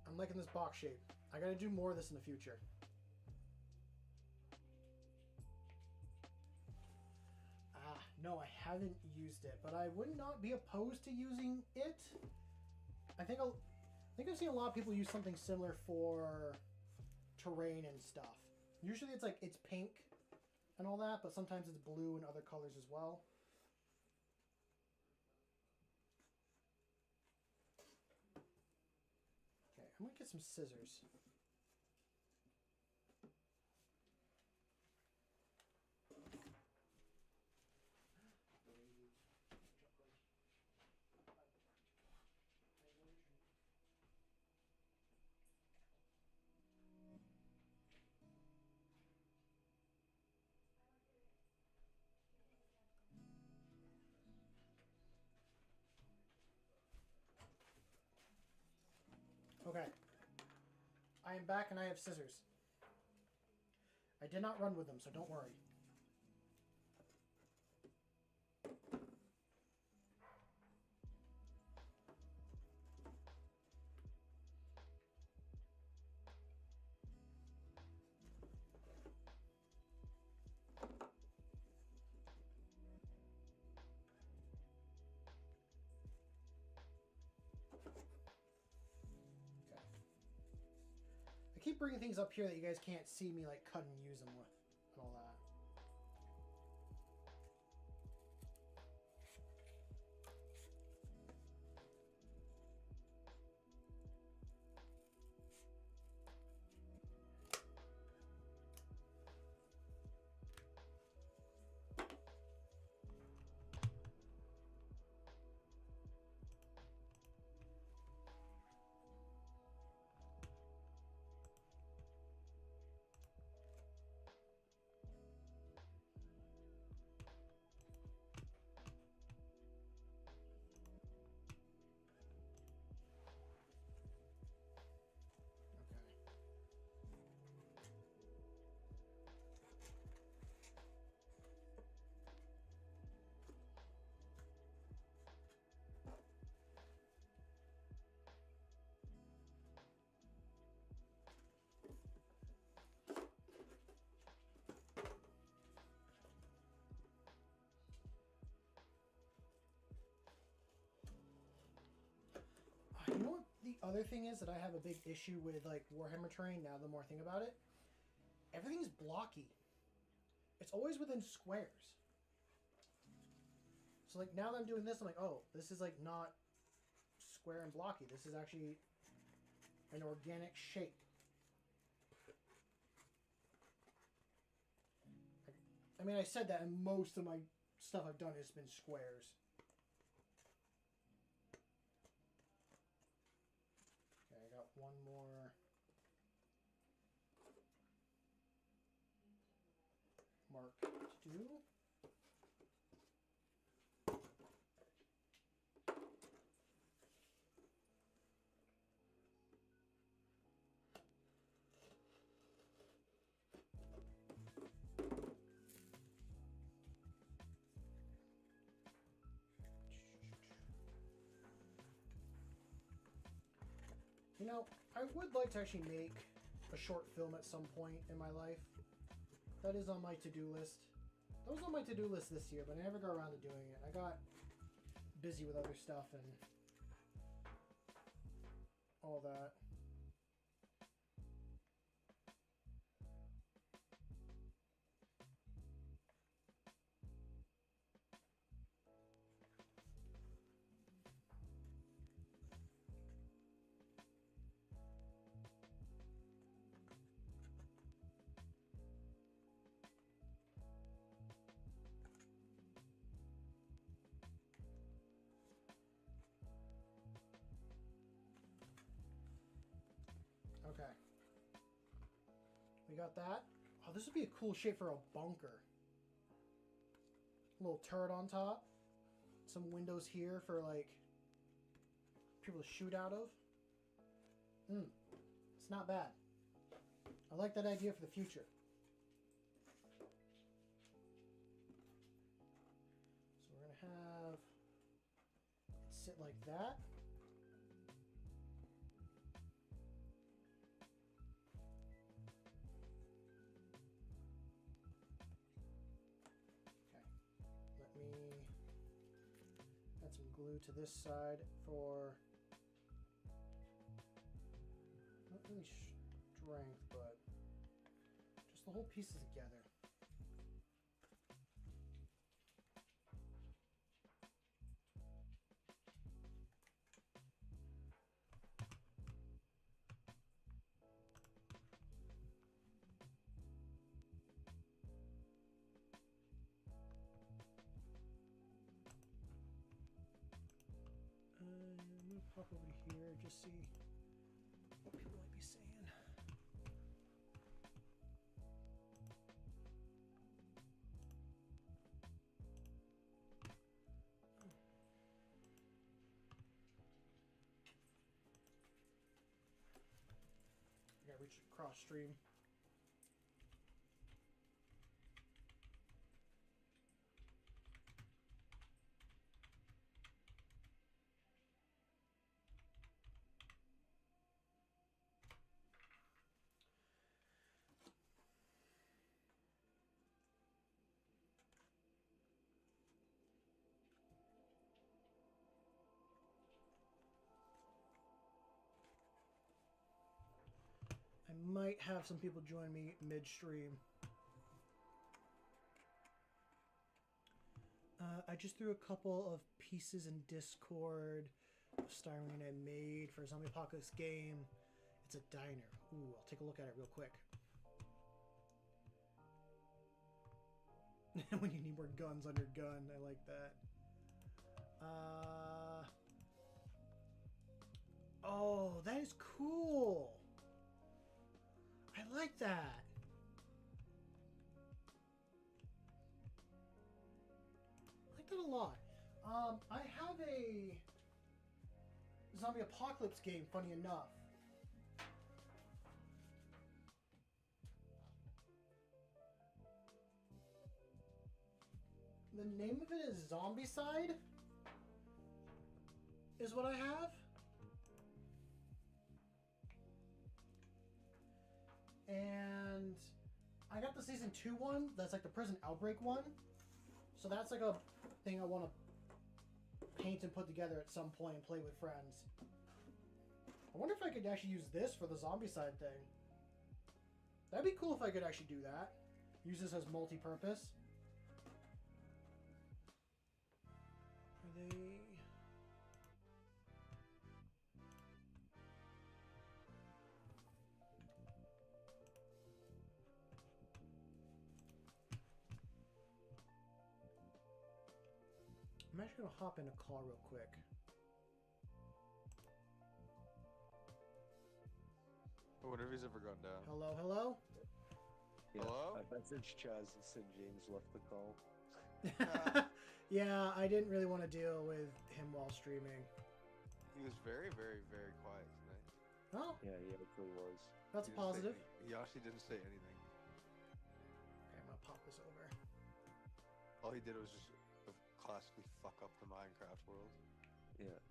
S1: I'm liking this box shape. I gotta do more of this in the future. No, I haven't used it, but I would not be opposed to using it. I think I've seen a lot of people use something similar for terrain and stuff. Usually it's like it's pink and all that, but sometimes it's blue and other colors as well. Okay, I'm gonna get some scissors. Okay. I am back and I have scissors. I did not run with them, so don't worry. I keep bringing things up here that you guys can't see me like cut and use them with and all that. other thing is that I have a big issue with like Warhammer terrain now the more I think about it. Everything's blocky. It's always within squares. So like now that I'm doing this, I'm like, oh, this is like not square and blocky. This is actually an organic shape. I mean, I said that, and most of my stuff I've done has been squares. Okay, I got one more mark to do. You know, I would like to actually make a short film at some point in my life. That is on my to-do list. That was on my to-do list this year, but I never got around to doing it. I got busy with other stuff and all that. Okay. We got that. Oh, this would be a cool shape for a bunker. A little turret on top. Some windows here for like people to shoot out of. It's not bad. I like that idea for the future. So we're gonna have it sit like that. Add some glue to this side for not really strength, but just the whole pieces together. I'm gonna pop over here, just see what people might be saying. I gotta reach across stream. I might have some people join me midstream. I just threw a couple of pieces in Discord of styrene I made for a Zombie Apocalypse game. It's a diner. Ooh, I'll take a look at it real quick. When you need more guns on your gun, I like that. Oh, that is cool. I like that. I like that a lot. I have a Zombie Apocalypse game, funny enough. The name of it is Zombicide, is what I have. And I got the season 2 one. That's like the prison outbreak one. So that's like a thing I want to paint and put together at some point and play with friends. I wonder if I could actually use this for the zombie side thing. That'd be cool if I could actually do that. Use this as multi-purpose. Are they... I'm actually gonna hop in a call real quick.
S6: I wonder if he's ever gone down.
S1: Hello, hello?
S7: Yeah,
S6: Hello?
S7: I messaged Chaz and said James left the call.
S1: Yeah, I didn't really want to deal with him while streaming.
S6: He was very, very, very quiet tonight.
S1: Oh,
S7: Yeah, he actually was.
S1: that's
S6: He
S1: a
S6: didn't say
S1: positive.
S6: anything. He actually didn't say anything.
S1: Okay, I'm gonna pop this over.
S6: All he did was just classically fuck up the Minecraft world.
S7: Yeah.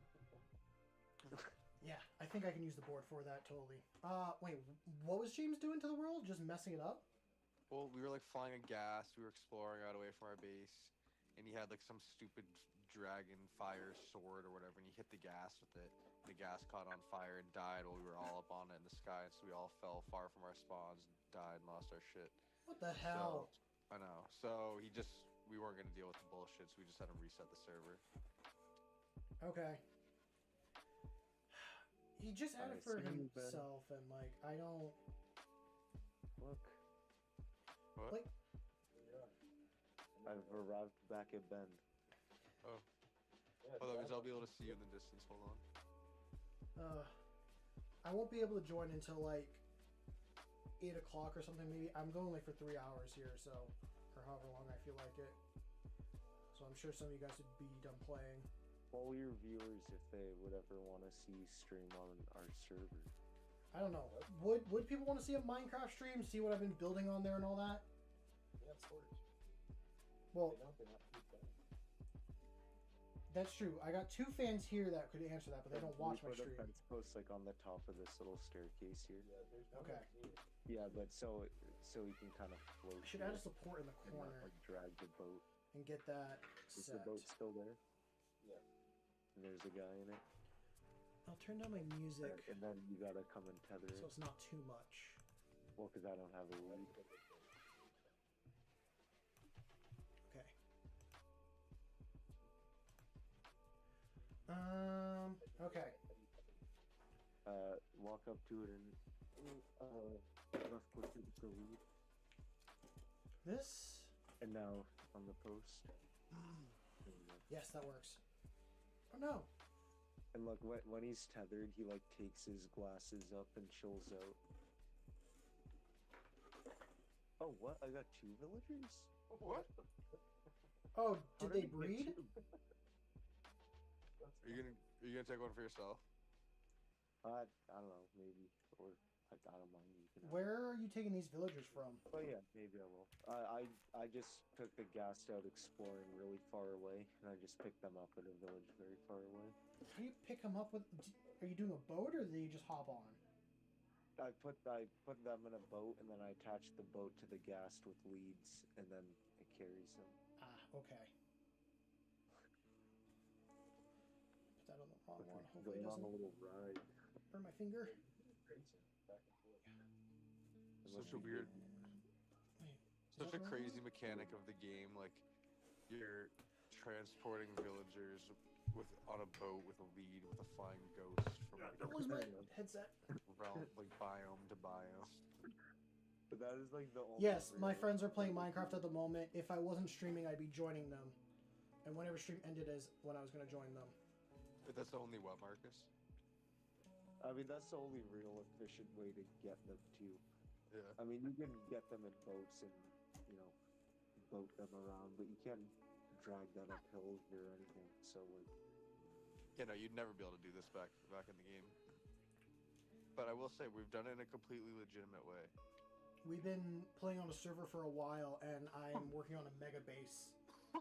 S1: Yeah, I think I can use the board for that totally. Wait, what was James doing to the world? Just messing it up?
S6: Well, we were like flying a ghast. We were exploring out away from our base, and he had like some stupid dragon fire sword or whatever, and he hit the ghast with it. The ghast caught on fire and died while we were all up on it in the sky, and so we all fell far from our spawns, and died, and lost our shit.
S1: What the hell?
S6: So, I know. So we weren't gonna deal with the bullshit, so we just had him reset the server.
S1: Okay. He just added
S7: Alright,
S1: for
S7: see you, Ben.
S1: himself, and like, I don't...
S7: Look,
S6: What?
S1: Like-
S7: I've arrived back at Bend.
S6: Oh, that means I'll be able to see you in the distance. Hold on.
S1: I won't be able to join until like 8 o'clock or something. Maybe I'm going like for 3 hours here, so or however long I feel like it. So I'm sure some of you guys would be done playing.
S7: Poll your viewers if they would ever want to see stream on our server.
S1: I don't know. Would people want to see a Minecraft stream? See what I've been building on there and all that?
S2: Yeah, storage.
S1: Well,
S2: They don't, they're not too bad.
S1: that's true. I got 2 fans here that could answer that, but they don't watch my
S7: We put a
S1: stream.
S7: fence post like on the top of this little staircase here.
S2: Yeah, there's no
S1: Okay.
S2: here.
S7: Yeah, but so you can kind of float.
S1: I should
S7: here
S1: add a support in the
S7: and not,
S1: corner
S7: like drag the boat.
S1: and get that
S7: Is the
S1: set.
S7: boat still there?
S2: Yeah.
S7: And there's a guy in it.
S1: I'll turn down my music
S7: And then you gotta come and tether
S1: so
S7: it.
S1: it's not too much.
S7: Well, because I don't have a lead.
S1: Okay. Okay.
S7: Walk up to it and left click to the lead.
S1: This?
S7: And now on the post. There you go.
S1: Yes, that works. Oh no.
S7: And look, when he's tethered, he like takes his glasses up and chills out. Oh, what? I got 2 villagers?
S6: What?
S1: Oh,
S7: How
S1: did they
S7: he get
S1: breed?
S7: 2?
S6: Are you gonna take one for yourself?
S7: I don't know, maybe, or I don't mind. You can have
S1: Where are you taking these villagers from?
S7: Oh yeah, maybe I will. I just took the gas out exploring really far away, and I just picked them up at a village very far away.
S1: How do you pick them up with? Are you doing a boat or do you just hop on?
S7: I put them in a boat, and then I attached the boat to the gas with leads, and then it carries them.
S1: Ah, okay. Put that on the wrong one. Hopefully it
S7: Going on a
S1: doesn't
S7: little ride.
S1: burn my finger.
S6: Such a weird,
S1: Wait,
S6: such
S1: is
S6: a
S1: that the
S6: crazy
S1: wrong
S6: mechanic of the game. Like, you're transporting villagers on a boat with a lead with a flying ghost from like
S1: one? That was my headset.
S6: realm, like biome to biome.
S7: But that is like the only.
S1: Yes, my
S7: real-
S1: friends are playing Minecraft at the moment. If I wasn't streaming, I'd be joining them. And whenever stream ended is when I was going to join them.
S6: But that's the only what, Marcus?
S7: I mean, that's the only real efficient way to get them too.
S6: Yeah.
S7: I mean, you can get them in boats and, boat them around, but you can't drag them up hills or anything. So, like,
S6: Yeah, no, you'd never be able to do this back in the game. But I will say, we've done it in a completely legitimate way.
S1: We've been playing on a server for a while, and I'm working on a mega base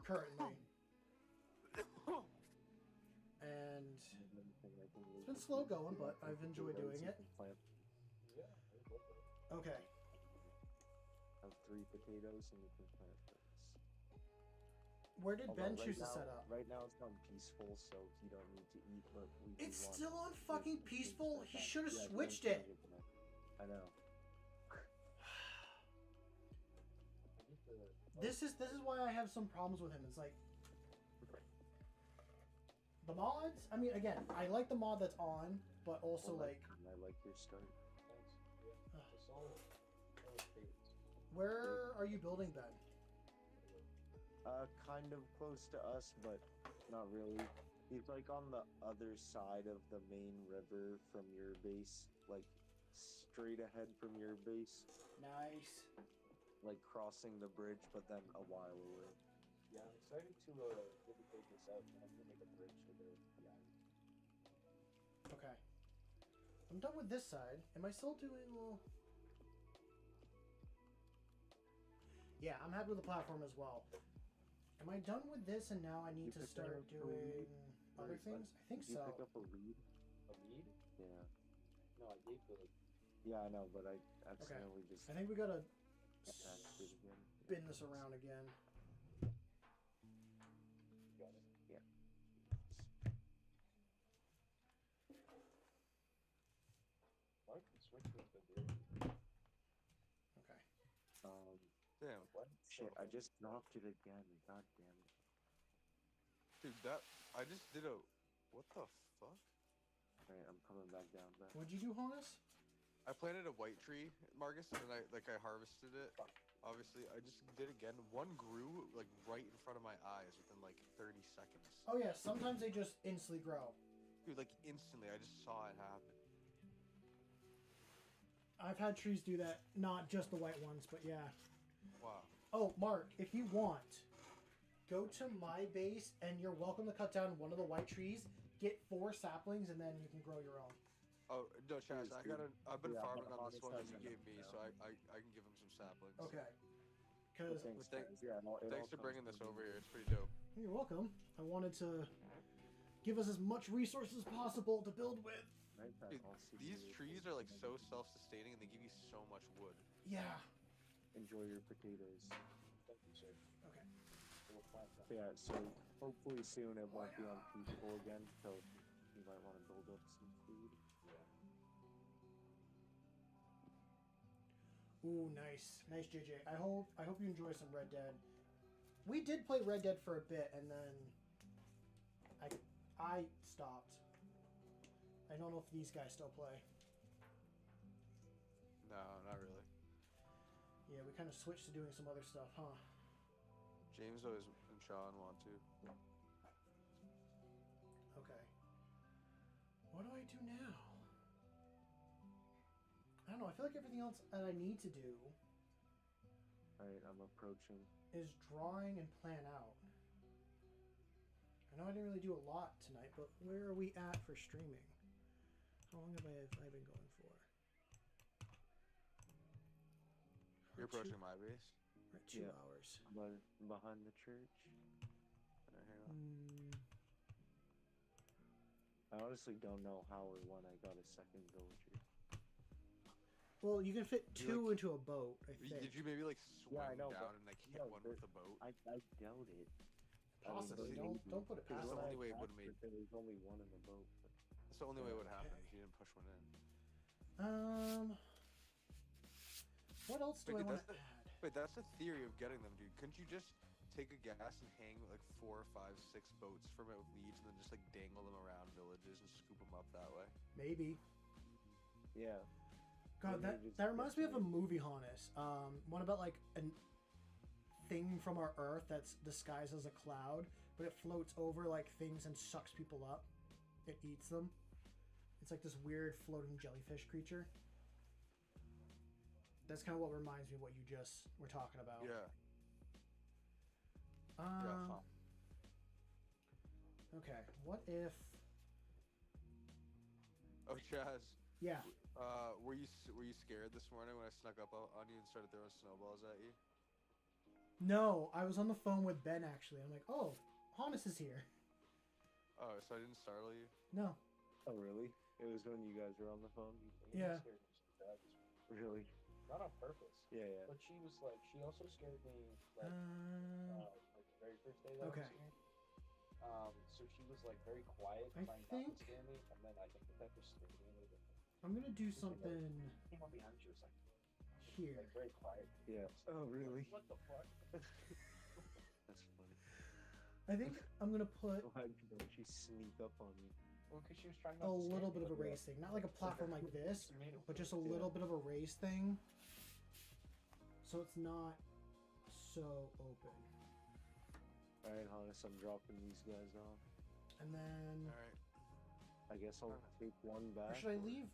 S1: currently. And it's been slow going, but I've enjoyed doing it. Okay.
S7: Have 3 potatoes and you can plant those.
S1: Where did
S7: Although
S1: Ben
S7: right
S1: choose to
S7: now-
S1: set up?
S7: Right now it's on peaceful, so you don't need to eat. But we do
S1: It's
S7: want
S1: still on
S7: to
S1: fucking
S7: do some
S1: peaceful?
S7: things
S1: He
S7: like that.
S1: should have
S7: Yeah,
S1: switched
S7: don't
S1: it.
S7: change tonight. I know.
S1: This is why I have some problems with him. It's like the mods. I mean, again, I like the mod that's on, but also
S7: Well,
S1: like,
S7: I like your start.
S1: where are you building, Ben?
S7: Kind of close to us, but not really. He's like on the other side of the main river from your base, like straight ahead from your base,
S1: Nice.
S7: like crossing the bridge, but then a while away.
S2: Yeah, I'm excited to really take this out. I'm gonna make a bridge to the island.
S1: Okay. I'm done with this side. Am I still doing well? Yeah, I'm happy with the platform as well. Am I done with this and now I need to
S7: picked
S1: start
S7: up a
S1: doing
S7: reed?
S1: other things? I think
S7: Did you
S1: so.
S7: pick up a reed?
S2: A mead?
S7: Yeah.
S2: No, I gave Billy.
S7: Yeah, I know, but I accidentally just
S1: I think we gotta
S7: attached it again.
S1: spin this around again.
S2: Got it.
S7: Yeah.
S2: Mark can switch with the beer.
S1: Okay.
S6: Damn,
S2: What?
S7: Shit, I just dropped it again. God damn it.
S6: dude, that I just did a. What the fuck?
S7: Alright, I'm coming back down. Back.
S1: What'd you do, Hannes?
S6: I planted a white tree, Marcus, and I harvested it. Obviously, I just did again. One grew like right in front of my eyes within like 30 seconds.
S1: Oh yeah, sometimes they just instantly grow.
S6: Dude, like instantly, I just saw it happen.
S1: I've had trees do that, not just the white ones, but yeah.
S6: Wow.
S1: Oh, Mark, if you want, go to my base and you're welcome to cut down one of the white trees, get 4 saplings, and then you can grow your own.
S6: Oh no, Chaz, I've been
S7: Yeah,
S6: farming
S7: but
S6: on this one that
S7: August
S6: you
S7: hasn't
S6: gave me,
S7: now.
S6: so I can give him some saplings.
S1: Okay.
S7: But
S1: Because
S7: thanks,
S6: Thank-
S7: guys. Yeah, no, it
S6: Thanks
S7: all
S6: for bringing
S7: comes
S6: this
S7: from
S6: over
S7: you.
S6: here. It's pretty dope.
S1: you're welcome. I wanted to give us as much resources as possible to build with.
S7: Right, that
S6: Dude,
S7: also
S6: these
S7: really
S6: trees
S7: cool.
S6: are like so self-sustaining, and they give you so much wood.
S1: Yeah.
S7: Enjoy your potatoes.
S2: Thank you, sir.
S1: Okay.
S2: We'll plant that.
S7: Yeah, so hopefully soon it won't be on peaceful again, so you might want to build up some food.
S1: Ooh, nice, nice, JJ. I hope you enjoy some Red Dead. We did play Red Dead for a bit, and then I stopped. I don't know if these guys still play.
S6: No, not really.
S1: Yeah, we kind of switched to doing some other stuff, huh?
S6: James always and Sean want to.
S1: Okay. What do I do now? I don't know. I feel like everything else that I need to do
S7: Alright, I'm approaching.
S1: is drawing and plan out. I know I didn't really do a lot tonight, but where are we at for streaming? How long have I been going for?
S6: You're
S1: We're
S6: approaching my base.
S1: We're at 2
S7: Yeah.
S1: hours.
S7: But behind the church.
S6: Alright, hang on.
S7: I honestly don't know how or when I got a second villager.
S1: Well, you can fit
S6: You
S1: 2 into a boat, I think.
S6: Did you maybe like swing
S7: I know,
S6: down
S7: but-
S6: and like hit
S7: no,
S6: one
S7: but-
S6: with a boat?
S7: I doubt it.
S1: Possibly.
S6: that's
S1: Don't put it
S6: That's
S1: past
S6: the
S1: them.
S6: only way it would've made-
S7: There was only one in the boat. But
S6: That's the only way it would happen
S1: Okay.
S6: if you didn't push one in.
S1: What else do
S6: Wait,
S1: I
S6: dude,
S1: want
S6: that's
S1: to add?
S6: Wait, that's the theory of getting them, dude. Couldn't you just take a gas and hang like 4, 5, 6 boats from it with leads, and then just like dangle them around villages and scoop them up that way?
S1: Maybe.
S7: yeah.
S1: God,
S7: Maybe
S1: that
S7: just
S1: that reminds me of a
S7: get
S1: movie, Hannes. One about like a thing from our Earth that's disguised as a cloud, but it floats over like things and sucks people up. It eats them. It's like this weird floating jellyfish creature. That's kind of what reminds me of what you just were talking about.
S6: Yeah.
S1: Um,
S6: fine.
S1: Okay. What if?
S6: Oh, Chaz.
S1: Yeah.
S6: Were you scared this morning when I snuck up on you and started throwing snowballs at you?
S1: No, I was on the phone with Ben actually. I'm like, oh, Hannes is here.
S6: Oh, so I didn't startle you?
S1: No.
S7: Oh, really? It was when you guys were on the phone?
S1: Yeah.
S2: Scared me so bad this morning.
S7: Really?
S2: Not on purpose.
S7: Yeah, yeah.
S2: But she also scared me like
S1: Um,
S2: like
S8: very first day that
S1: Okay.
S8: I was here. So she was like very quiet,
S1: I
S8: trying not
S1: think-
S8: to scare me, and then I think that just scared me a little bit.
S1: I'm gonna do something
S8: Came up behind, she was like
S1: here.
S8: very quiet.
S7: Yeah. Oh, really?
S8: What the fuck?
S7: That's funny.
S1: I think I'm gonna put
S7: Why don't she sneak up on you?
S8: Well, because she was trying
S1: a
S8: not to scare
S1: little
S8: me,
S1: bit of a
S8: but
S1: raised thing, not like a platform like this,
S8: she made it
S1: but just a
S8: weird.
S1: little bit of a raised thing, so it's not so open.
S7: Alright, Hannes, I'm dropping these guys off.
S1: And then,
S6: All right.
S7: I guess I'll take one
S1: or
S7: back.
S1: should I leave?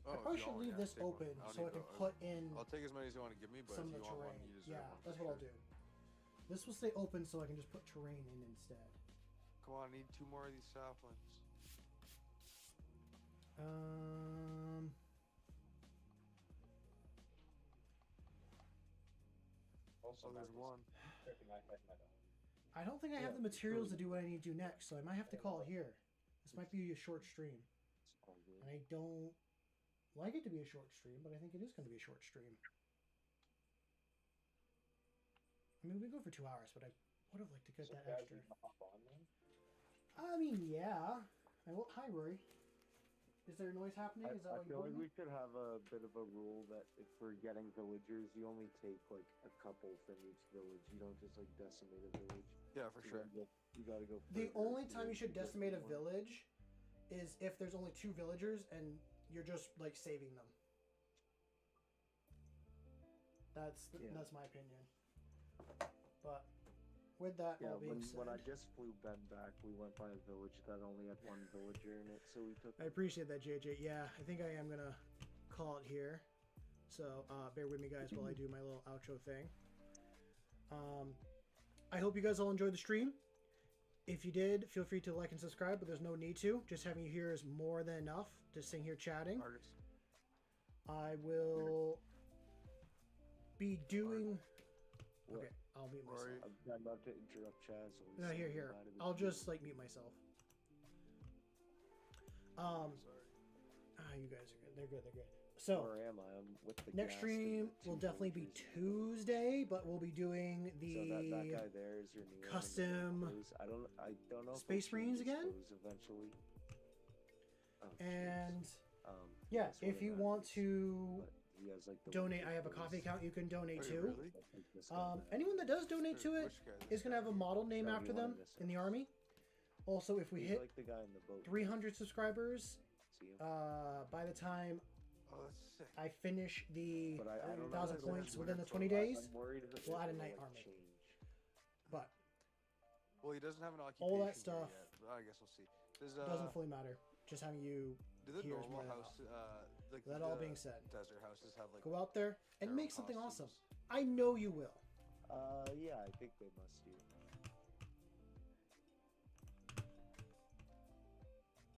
S6: Oh,
S1: I probably
S6: if
S1: should
S6: y'all-
S1: leave
S6: yeah,
S1: this
S6: take one.
S1: open
S6: I don't
S1: so I
S6: need
S1: can
S6: to-
S1: put in
S6: I'll take as many as you want to give me, but
S1: some
S6: if
S1: of
S6: you
S1: the
S6: want
S1: terrain.
S6: one, you deserve
S1: Yeah,
S6: one.
S1: that's
S6: for
S1: what I'll
S6: sure.
S1: do. This will stay open so I can just put terrain in instead.
S6: Come on, I need 2 more of these saplings.
S8: Also,
S6: Oh, there's
S8: that was
S6: one.
S8: tripping my dog.
S1: I don't think I have the materials to do what I need to do next, so I might have to call it here. This might be a short stream.
S7: It's all good.
S1: And I don't like it to be a short stream, but I think it is going to be a short stream. I mean, we go for 2 hours, but I would have liked to get
S8: So
S1: that
S8: guys,
S1: extra.
S8: you can hop on then?
S1: I mean, yeah. Hi, Rory. Is there noise happening? Is that
S7: I
S1: what
S7: feel
S1: you're
S7: like
S1: doing?
S7: we could have a bit of a rule that if we're getting villagers, you only take like a couple from each village. You don't just like decimate a village.
S6: Yeah, for sure.
S7: You gotta go.
S1: The
S7: further
S1: only
S7: to
S1: time you should
S7: get
S1: decimate a
S7: one.
S1: village is if there's only 2 villagers and you're just like saving them. That's my opinion. But with that
S7: Yeah,
S1: all being
S7: when I
S1: said,
S7: just flew Ben back, we went by a village that only had 1 villager in it, so we took.
S1: I appreciate that, JJ. Yeah, I think I am gonna call it here. So bear with me, guys, while I do my little outro thing. I hope you guys all enjoyed the stream. If you did, feel free to like and subscribe, but there's no need to. Just having you here is more than enough. Just sitting here chatting.
S6: Artist.
S1: I will be doing.
S7: What?
S1: Okay, I'll mute myself.
S6: Rory.
S7: I'm about to interrupt Chaz. so he's
S1: No, here.
S7: saying bye to the
S1: I'll
S7: stream.
S1: just like mute myself.
S6: Sorry.
S1: You guys are good. They're good. So
S7: Where am I? I'm with the
S1: next
S7: gas
S1: stream
S7: and the
S1: will
S7: 2
S1: definitely be
S7: villagers.
S1: Tuesday, but we'll be doing
S7: So that
S1: the
S7: guy there is your new one, and
S1: custom
S7: then close. I don't know if
S1: Space
S7: they'll change
S1: Marines
S7: his
S1: again?
S7: clothes eventually. Oh,
S1: and
S7: jeez.
S1: yeah,
S7: that's what
S1: if you
S7: it
S1: want
S7: matters.
S1: to
S7: But he has, like, the
S1: donate,
S7: weird
S1: I have a
S7: clothes.
S1: coffee account you can donate
S6: Wait,
S1: to.
S6: really?
S7: I think this guy matters.
S1: Anyone that does donate to it
S6: Which guy?
S1: is going to have a model name
S7: No,
S1: after
S7: you wanted
S1: them
S7: this
S1: in the
S7: one.
S1: army. Also, if we
S7: He's
S1: hit
S7: like the guy in the boat.
S1: 300 subscribers,
S7: See him?
S1: by the time
S6: Oh, that's sick.
S1: I finish the
S7: But I don't know
S1: 1,000
S7: if
S1: points
S7: that's
S1: within the
S7: winter
S1: 20
S7: clothes.
S1: days,
S7: I'm worried that
S1: we'll
S7: it
S1: add a
S7: will,
S1: night
S7: like,
S1: army.
S7: change.
S1: but
S6: Well, he doesn't have an occupation
S1: all that
S6: here
S1: stuff
S6: yet, but I guess we'll see. Does
S1: doesn't fully matter. Just having you
S6: do the
S1: here's
S6: normal
S1: more than
S6: house, like
S1: that
S6: the
S1: all being said,
S6: desert houses have like
S1: go out there and
S6: their
S1: make
S6: own
S1: something awesome.
S6: costumes?
S1: I know you will.
S7: Yeah, I think they must do.